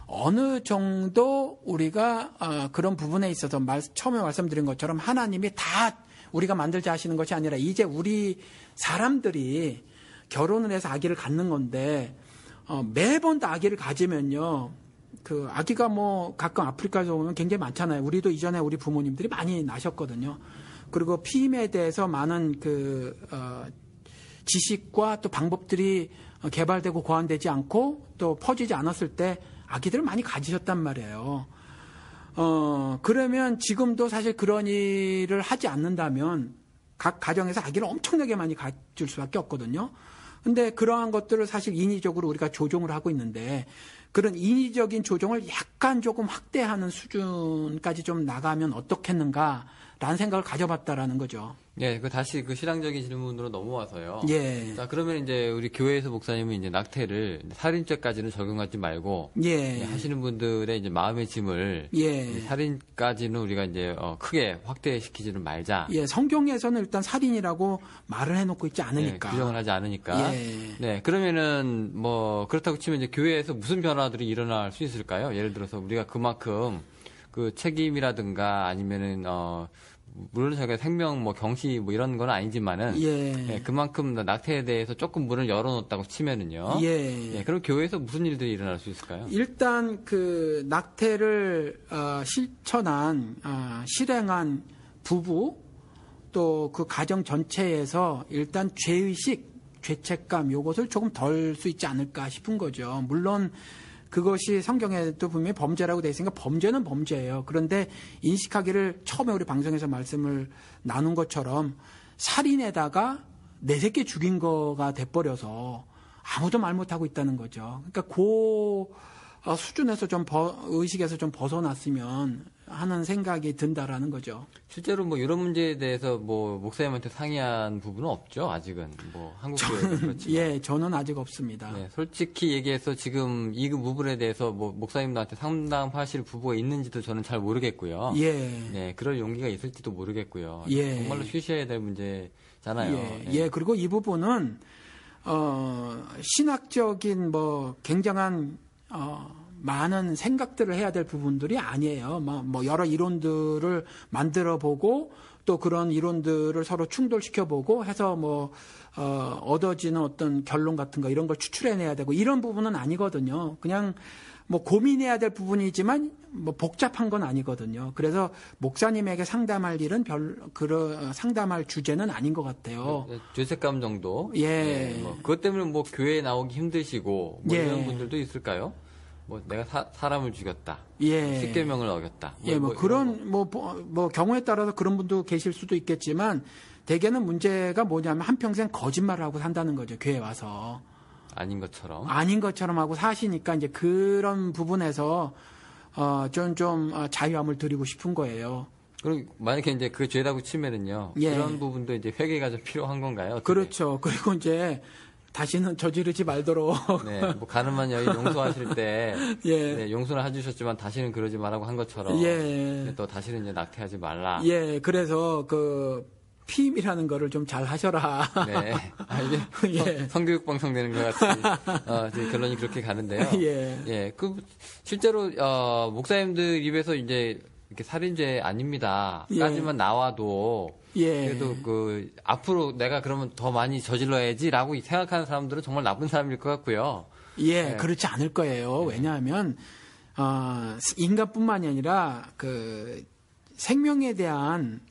어느 정도 우리가 그런 부분에 있어서 처음에 말씀드린 것처럼 하나님이 다 우리가 만들자 하시는 것이 아니라 이제 우리 사람들이 결혼을 해서 아기를 갖는 건데 매번 다 아기를 가지면요. 그 아기가 뭐 가끔 아프리카에서 오면 굉장히 많잖아요. 우리도 이전에 우리 부모님들이 많이 나셨거든요. 그리고 피임에 대해서 많은 지식과 또 방법들이 개발되고 고안되지 않고 또 퍼지지 않았을 때 아기들을 많이 가지셨단 말이에요. 그러면 지금도 사실 그런 일을 하지 않는다면 각 가정에서 아기를 엄청나게 많이 가질 수밖에 없거든요. 근데 그러한 것들을 사실 인위적으로 우리가 조종을 하고 있는데 그런 인위적인 조종을 약간 조금 확대하는 수준까지 좀 나가면 어떻겠는가라는 생각을 가져봤다라는 거죠. 예, 다시 실황적인 질문으로 넘어와서요. 예. 자, 그러면 이제 우리 교회에서 목사님은 이제 낙태를 살인죄까지는 적용하지 말고 예. 하시는 분들의 이제 마음의 짐을 예. 살인까지는 우리가 이제 크게 확대시키지는 말자. 예, 성경에서는 일단 살인이라고 말을 해놓고 있지 않으니까. 네, 규정을 하지 않으니까. 예. 네, 그러면은 그렇다고 치면 이제 교회에서 무슨 변화들이 일어날 수 있을까요? 예를 들어서 우리가 그만큼 그 책임이라든가 아니면은 물론 저희가 생명 경시 이런 건 아니지만은 예. 그만큼 낙태에 대해서 조금 문을 열어놓았다고 치면은요. 예. 그럼 교회에서 무슨 일들이 일어날 수 있을까요? 일단 그 낙태를 실행한 부부 또 그 가정 전체에서 일단 죄의식, 죄책감 요것을 조금 덜 수 있지 않을까 싶은 거죠. 물론 그것이 성경에도 분명히 범죄라고 돼 있으니까 범죄는 범죄예요. 그런데 인식하기를 처음에 우리 방송에서 말씀을 나눈 것처럼 살인에다가 내 새끼 죽인 거가 돼버려서 아무도 말 못하고 있다는 거죠. 그러니까 그 수준에서 의식에서 좀 벗어났으면 하는 생각이 든다라는 거죠. 실제로 이런 문제에 대해서 목사님한테 상의한 부분은 없죠, 아직은. 한국 교회는 그렇지만. 예, 저는 아직 없습니다. 네, 솔직히 얘기해서 지금 이 부분에 대해서 목사님들한테 상담하실 부부가 있는지도 저는 잘 모르겠고요. 예. 네, 그럴 용기가 있을지도 모르겠고요. 예. 정말로 쉬셔야 될 문제잖아요. 예. 예, 그리고 이 부분은 신학적인 굉장한 많은 생각들을 해야 될 부분들이 아니에요. 여러 이론들을 만들어 보고 또 그런 이론들을 서로 충돌시켜 보고 해서 얻어지는 어떤 결론 같은 거 이런 걸 추출해내야 되고 이런 부분은 아니거든요. 그냥 고민해야 될 부분이지만 복잡한 건 아니거든요. 그래서 목사님에게 상담할 일은 상담할 주제는 아닌 것 같아요. 죄책감 정도. 예. 네, 그것 때문에 교회에 나오기 힘드시고 예. 이런 분들도 있을까요? 내가 사람을 죽였다. 예. 십계명을 어겼다. 예, 그런 경우에 따라서 그런 분도 계실 수도 있겠지만 대개는 문제가 뭐냐면 한평생 거짓말을 하고 산다는 거죠. 교회 와서. 아닌 것처럼 하고 사시니까 이제 그런 부분에서 좀 자유함을 드리고 싶은 거예요. 그럼 만약에 이제 그 죄라고 치면은요. 예. 그런 부분도 이제 회개가 좀 필요한 건가요? 어떻게? 그렇죠. 그리고 이제 다시는 저지르지 말도록. 네, 가늠한 여인 용서하실 때 예. 네, 용서는 해주셨지만 다시는 그러지 말라고 한 것처럼 예. 또 다시는 이제 낙태하지 말라. 예, 그래서 피임이라는 거를 좀 잘 하셔라. 네. 이게 예. 성교육 방송 되는 것 같이 이제 결론이 그렇게 가는데요. 예. 예. 실제로 목사님들 입에서 이제 이렇게 살인죄 아닙니다까지만 나와도 예. 그래도 앞으로 내가 그러면 더 많이 저질러야지라고 생각하는 사람들은 정말 나쁜 사람일 것 같고요. 예, 네. 그렇지 않을 거예요. 왜냐하면 인간뿐만이 아니라 생명에 대한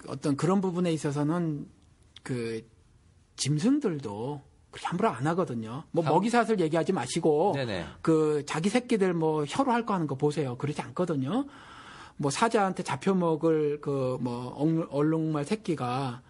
어떤 그런 부분에 있어서는 짐승들도 그렇게 함부로 안 하거든요. 먹이사슬 얘기하지 마시고 네네. 자기 새끼들 혀로 할 거 하는 거 보세요. 그렇지 않거든요. 사자한테 잡혀 먹을 얼룩말 새끼가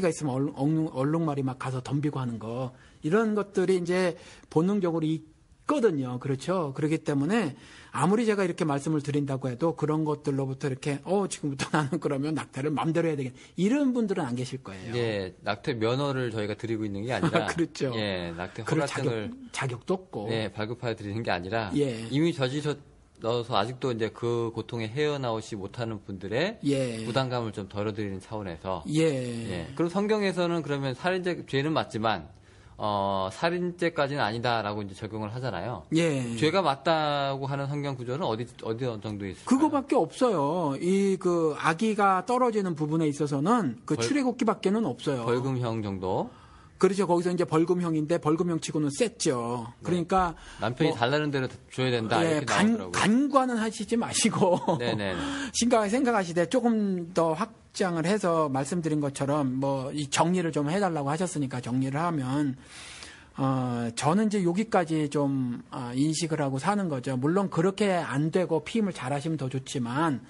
있으면 얼룩말이 막 가서 덤비고 하는 거 이런 것들이 이제 본능적으로 있거든요. 그렇죠. 그렇기 때문에 아무리 제가 이렇게 말씀을 드린다고 해도 그런 것들로부터 이렇게 지금부터 나는 그러면 낙태를 마음대로 해야 되겠다 이런 분들은 안 계실 거예요. 예, 낙태 면허를 저희가 드리고 있는 게 아니라 그렇죠. 예, 낙태 허가증을 자격도 없고 예, 발급하여 드리는 게 아니라 예. 이미 저지셔서 아직도 이제 그 고통에 헤어나오지 못하는 분들의 예. 부담감을 좀 덜어드리는 차원에서 예. 그럼 성경에서는 그러면 살인죄 죄는 맞지만 살인죄까지는 아니다라고 이제 적용을 하잖아요. 예. 죄가 맞다고 하는 성경 구조는 어디 정도에 있을까요? 그거밖에 없어요. 아기가 떨어지는 부분에 있어서는 출애굽기밖에는 없어요. 벌금형 정도. 그렇죠. 거기서 이제 벌금형인데 벌금형 치고는 셌죠. 그러니까 남편이 달라는 대로 줘야 된다 이렇게 나오더라고요. 간과는 하시지 마시고 네네. 심각하게 생각하시되 조금 더 확장을 해서 말씀드린 것처럼 이 정리를 좀 해달라고 하셨으니까 정리를 하면 저는 이제 여기까지 좀 인식을 하고 사는 거죠. 물론 그렇게 안 되고 피임을 잘하시면 더 좋지만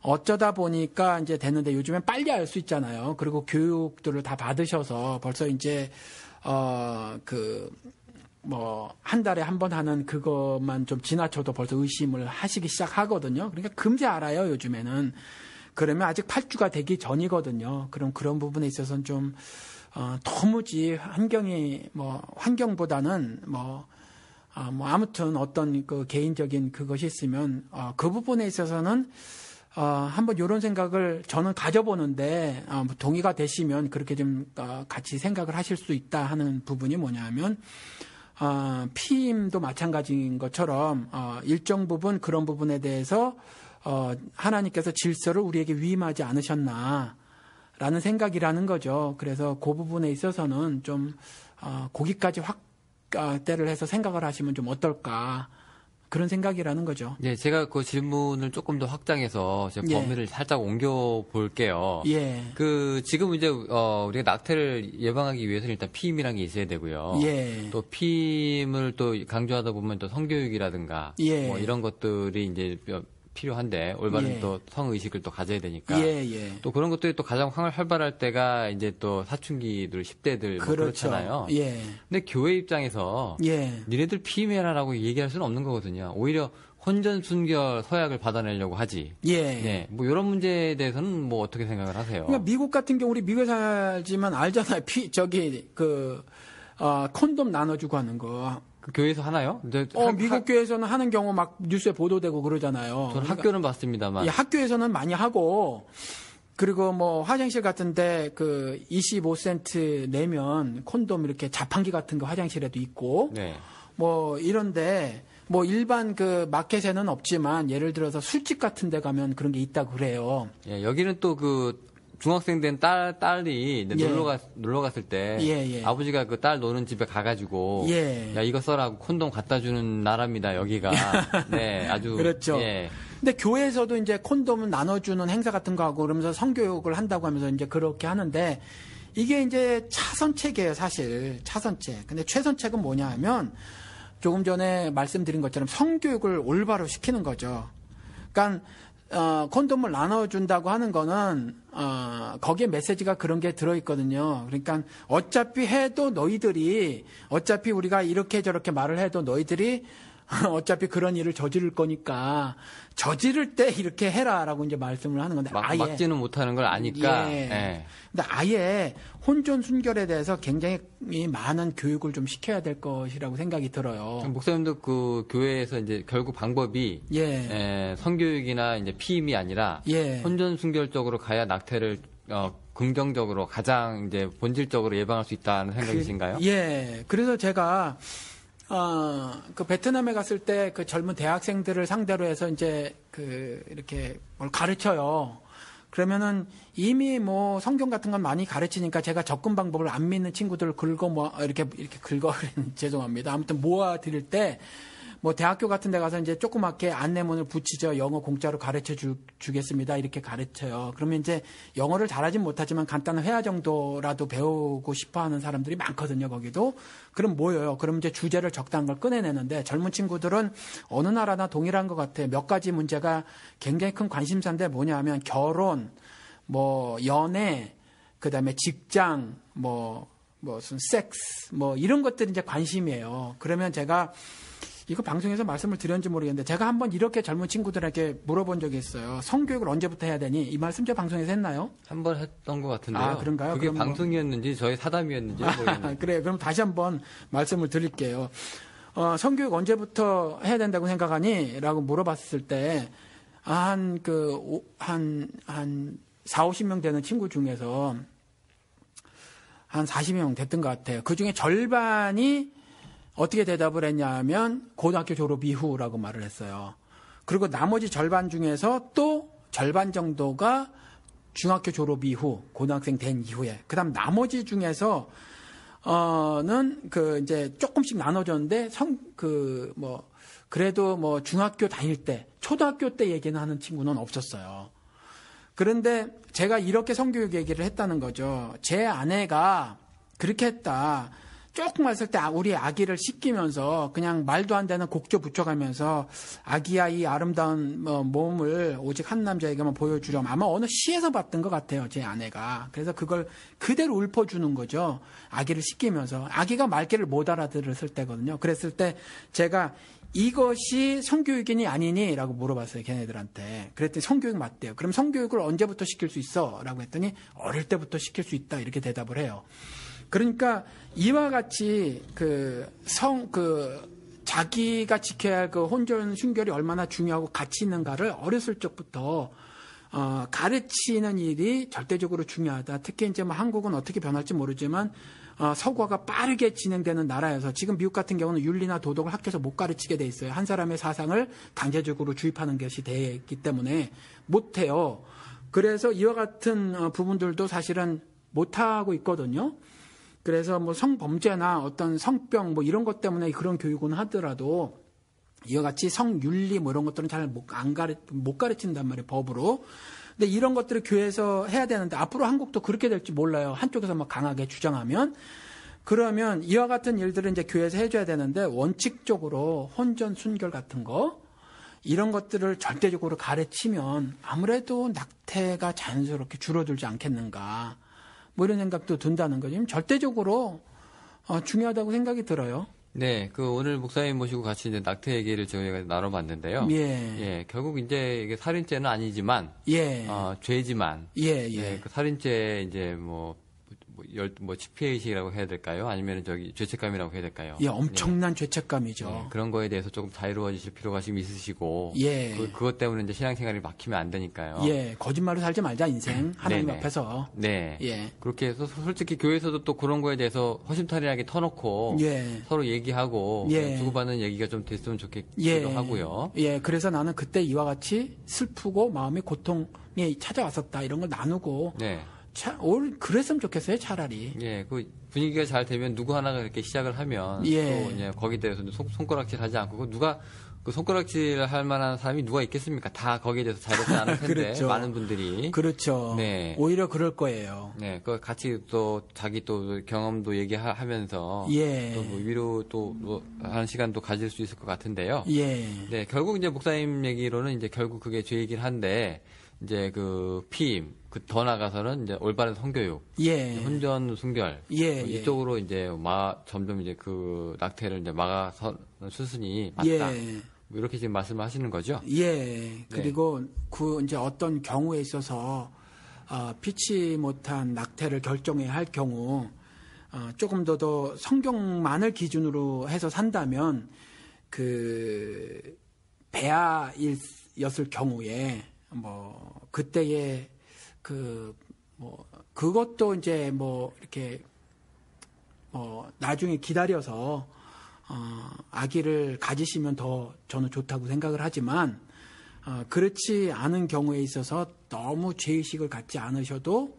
어쩌다 보니까 이제 됐는데 요즘엔 빨리 알 수 있잖아요. 그리고 교육들을 다 받으셔서 벌써 이제 한 달에 한 번 하는 그것만 좀 지나쳐도 벌써 의심을 하시기 시작하거든요. 그러니까 금세 알아요, 요즘에는. 그러면 아직 8주가 되기 전이거든요. 그럼 그런 부분에 있어서는 좀, 도무지 환경보다는 아무튼 어떤 그 개인적인 그것이 있으면, 그 부분에 있어서는, 한번 이런 생각을 저는 가져보는데, 동의가 되시면 그렇게 좀, 같이 생각을 하실 수 있다 하는 부분이 뭐냐면, 피임도 마찬가지인 것처럼, 일정 부분 그런 부분에 대해서, 하나님께서 질서를 우리에게 위임하지 않으셨나, 라는 생각이라는 거죠. 그래서 그 부분에 있어서는 좀, 거기까지 확대를 해서 생각을 하시면 좀 어떨까. 그런 생각이라는 거죠. 예, 제가 그 질문을 조금 더 확장해서 제 범위를 살짝 옮겨 볼게요. 예. 지금 이제 우리가 낙태를 예방하기 위해서는 일단 피임이라는 게 있어야 되고요. 예. 또 피임을 또 강조하다 보면 또 성교육이라든가 예. 뭐 이런 것들이 이제 필요한데 올바른 예. 또 성의식을 또 가져야 되니까 예. 또 그런 것들이 또 가장 활발할 때가 이제 또 사춘기들 10대들 뭐 그렇죠. 그렇잖아요. 예. 근데 교회 입장에서 니네들 피임해라라고 얘기할 수는 없는 거거든요. 오히려 혼전 순결 서약을 받아내려고 하지. 네, 뭐 이런 문제에 대해서는 뭐 어떻게 생각을 하세요? 그러니까 미국 같은 경우 우리 미국에 살지만 알잖아요. 콘돔 나눠주고 하는 거. 그 교회에서 하나요? 미국 교회에서는 하는 경우 막 뉴스에 보도되고 그러잖아요. 저는 학교는 봤습니다만. 예, 학교에서는 많이 하고, 그리고 뭐 화장실 같은데 25센트 내면 콘돔 이렇게 자판기 같은 거 화장실에도 있고, 네. 뭐 이런데 뭐 일반 그 마켓에는 없지만 예를 들어서 술집 같은 데 가면 그런 게 있다고 그래요. 예, 여기는 또 중학생 된 딸이 놀러 갔을 때 아버지가 그 딸 노는 집에 가가지고 야 이거 써라고 콘돔 갖다 주는 나라입니다 여기가. 네, 아주 그렇죠. 예. 근데 교회에서도 이제 콘돔을 나눠주는 행사 같은 거 하고 그러면서 성교육을 한다고 하면서 이제 그렇게 하는데 이게 이제 차선책이에요 사실 차선책. 근데 최선책은 뭐냐 하면 조금 전에 말씀드린 것처럼 성교육을 올바로 시키는 거죠. 그러니까 콘돔을 나눠준다고 하는 거는, 거기에 메시지가 그런 게 들어있거든요. 그러니까 어차피 우리가 이렇게 저렇게 말을 해도 너희들이 어차피 그런 일을 저지를 거니까 저지를 때 이렇게 해라라고 이제 말씀을 하는 건데 막지는 못하는 걸 아니까. 예. 근데 아예 혼전 순결에 대해서 굉장히 많은 교육을 좀 시켜야 될 것이라고 생각이 들어요. 목사님도 그 교회에서 이제 결국 방법이 성교육이나 이제 피임이 아니라 혼전 순결적으로 가야 낙태를 긍정적으로 가장 이제 본질적으로 예방할 수 있다는 생각이신가요? 그래서 제가 그 베트남에 갔을 때 그 젊은 대학생들을 상대로 해서 이제 이렇게 뭘 가르쳐요. 그러면은 이미 뭐 성경 같은 건 많이 가르치니까 제가 접근 방법을 안 믿는 친구들을 이렇게 죄송합니다. 아무튼 모아 드릴 때 뭐 대학교 같은 데 가서 이제 조그맣게 안내문을 붙이죠. 영어 공짜로 가르쳐 주겠습니다. 이렇게 가르쳐요. 그러면 이제 영어를 잘하진 못하지만 간단한 회화 정도라도 배우고 싶어 하는 사람들이 많거든요, 거기도. 그럼 뭐예요? 그럼 이제 주제를 적당한 걸 꺼내내는데 젊은 친구들은 어느 나라나 동일한 것 같아요. 몇 가지 문제가 굉장히 큰 관심사인데 뭐냐 하면 결혼, 뭐 연애, 그다음에 직장, 무슨 섹스, 뭐 이런 것들이 이제 관심이에요. 그러면 제가 이거 방송에서 말씀을 드렸는지 모르겠는데 제가 한번 이렇게 젊은 친구들에게 물어본 적이 있어요. 성교육을 언제부터 해야 되니? 이 말씀 제 방송에서 했나요? 한번 했던 것 같은데요. 아, 그런가요? 그게 방송이었는지 저희 사담이었는지 모르겠네요. 그래요. 그럼 다시 한번 말씀을 드릴게요. 성교육 언제부터 해야 된다고 생각하니? 라고 물어봤을 때 한 4, 50명 되는 친구 중에서 한 40명 됐던 것 같아요. 그 중에 절반이 어떻게 대답을 했냐 하면 고등학교 졸업 이후라고 말을 했어요. 그리고 나머지 절반 중에서 또 절반 정도가 중학교 졸업 이후, 고등학생 된 이후에. 그다음 나머지 중에서 이제 조금씩 나눠졌는데 그래도 뭐 중학교 다닐 때, 초등학교 때 얘기는 하는 친구는 없었어요. 그런데 제가 이렇게 성교육 얘기를 했다는 거죠. 제 아내가 그렇게 했다. 조금만 있을 때 우리 아기를 씻기면서 그냥 말도 안 되는 곡조 붙여가면서 아기야 이 아름다운 몸을 오직 한 남자에게만 보여주렴. 아마 어느 시에서 봤던 것 같아요. 제 아내가. 그래서 그걸 그대로 읊어주는 거죠. 아기를 씻기면서. 아기가 말귀를 못 알아들었을 때거든요. 그랬을 때 제가 이것이 성교육이니 아니니? 라고 물어봤어요. 걔네들한테. 그랬더니 성교육 맞대요. 그럼 성교육을 언제부터 시킬 수 있어? 라고 했더니 어릴 때부터 시킬 수 있다. 이렇게 대답을 해요. 그러니까 이와 같이 자기가 지켜야 할 그 혼전 순결이 얼마나 중요하고 가치 있는가를 어렸을 적부터 가르치는 일이 절대적으로 중요하다. 특히 이제 뭐 한국은 어떻게 변할지 모르지만 서구화가 빠르게 진행되는 나라여서 지금 미국 같은 경우는 윤리나 도덕을 학교에서 못 가르치게 돼 있어요. 한 사람의 사상을 강제적으로 주입하는 것이 되기 때문에 못해요. 그래서 이와 같은 부분들도 사실은 못하고 있거든요. 그래서 뭐 성범죄나 어떤 성병 뭐 이런 것 때문에 그런 교육은 하더라도 이와 같이 성윤리 뭐 이런 것들은 잘 못 가르친단 말이에요, 법으로. 근데 이런 것들을 교회에서 해야 되는데 앞으로 한국도 그렇게 될지 몰라요. 한쪽에서 막 강하게 주장하면. 그러면 이와 같은 일들은 이제 교회에서 해줘야 되는데 원칙적으로 혼전 순결 같은 거 이런 것들을 절대적으로 가르치면 아무래도 낙태가 자연스럽게 줄어들지 않겠는가. 뭐 이런 생각도 든다는 거죠. 절대적으로 중요하다고 생각이 들어요. 네, 오늘 목사님 모시고 같이 이제 낙태 얘기를 저희가 나눠봤는데요. 예, 결국 이제 이게 살인죄는 아니지만, 죄지만, 그 살인죄 이제 집회의식이라고 해야 될까요? 아니면 죄책감이라고 해야 될까요? 예, 엄청난 죄책감이죠. 그런 거에 대해서 조금 자유로워지실 필요가 지금 있으시고, 그것 때문에 이제 신앙생활이 막히면 안 되니까요. 예, 거짓말로 살지 말자, 인생. 하나님 앞에서. 네. 그렇게 해서 솔직히 교회에서도 또 그런 거에 대해서 허심탄회하게 터놓고, 서로 얘기하고, 주고받는 얘기가 좀 됐으면 좋겠기도 하고요. 예, 그래서 나는 그때 이와 같이 슬프고 마음의 고통이 찾아왔었다, 이런 걸 나누고, 그랬으면 좋겠어요, 차라리. 예, 그 분위기가 잘 되면 누구 하나가 이렇게 시작을 하면 또 이제 거기에 대해서 손가락질 하지 않고 누가 그 손가락질 할 만한 사람이 누가 있겠습니까? 다 거기에 대해서 잘하지 않을 텐데 그렇죠. 많은 분들이 그렇죠. 오히려 그럴 거예요. 네, 그 같이 또 자기 또 경험도 얘기하면서 또 뭐 위로 또 뭐 하는 시간도 가질 수 있을 것 같은데요. 네, 결국 이제 목사님 얘기로는 이제 결국 그게 죄 얘기를 한데 이제 그 피임, 더 나가서는 이제 올바른 성교육, 혼전 순결 이쪽으로 이제 점점 이제 그 낙태를 이제 막아서 수순이 맞다. 뭐 이렇게 지금 말씀을 하시는 거죠? 그리고 이제 어떤 경우에 있어서 피치 못한 낙태를 결정해야 할 경우 조금 더 성경만을 기준으로 해서 산다면 그 배아였을 경우에 그때의 그것도 이제 이렇게 나중에 기다려서 아기를 가지시면 더 저는 좋다고 생각을 하지만 그렇지 않은 경우에 있어서 너무 죄의식을 갖지 않으셔도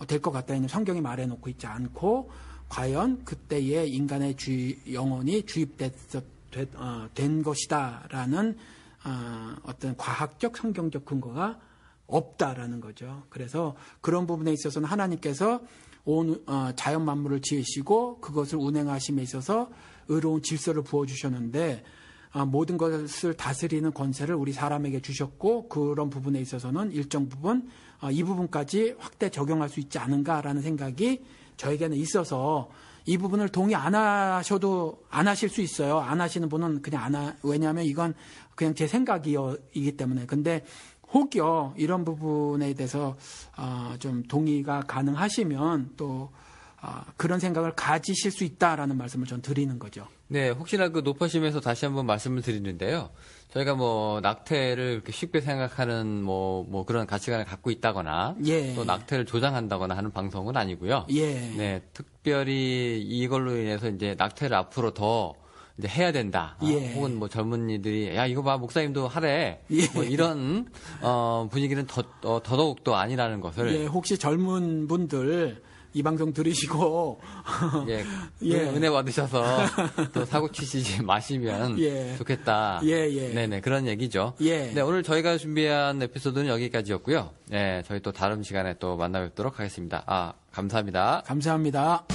될 것 같다. 성경이 말해놓고 있지 않고 과연 그때의 인간의 영혼이 된 것이다라는 어떤 과학적 성경적 근거가 없다라는 거죠. 그래서 그런 부분에 있어서는 하나님께서 온 자연 만물을 지으시고 그것을 운행하심에 있어서 의로운 질서를 부어주셨는데 모든 것을 다스리는 권세를 우리 사람에게 주셨고 그런 부분에 있어서는 일정 부분 이 부분까지 확대 적용할 수 있지 않은가라는 생각이 저에게는 있어서 이 부분을 동의 안 하실 수 있어요. 안 하시는 분은 그냥 왜냐하면 이건 그냥 제 생각이기 때문에. 근데 혹여 이런 부분에 대해서 좀 동의가 가능하시면 또 그런 생각을 가지실 수 있다라는 말씀을 전 드리는 거죠. 네, 혹시나 그 높아심에서 다시 한번 말씀을 드리는데요. 저희가 낙태를 그렇게 쉽게 생각하는 그런 가치관을 갖고 있다거나 또 낙태를 조장한다거나 하는 방송은 아니고요. 네, 특별히 이걸로 인해서 이제 낙태를 앞으로 더 이제 해야 된다. 혹은 젊은이들이 야 이거 봐 목사님도 하래. 이런 분위기는 더더욱 또 아니라는 것을. 혹시 젊은 분들 이 방송 들으시고 은혜 받으셔서 또 사고 치시지 마시면 좋겠다. 네네 그런 얘기죠. 네 오늘 저희가 준비한 에피소드는 여기까지였고요. 네 저희 또 다른 시간에 또 만나 뵙도록 하겠습니다. 감사합니다. 감사합니다.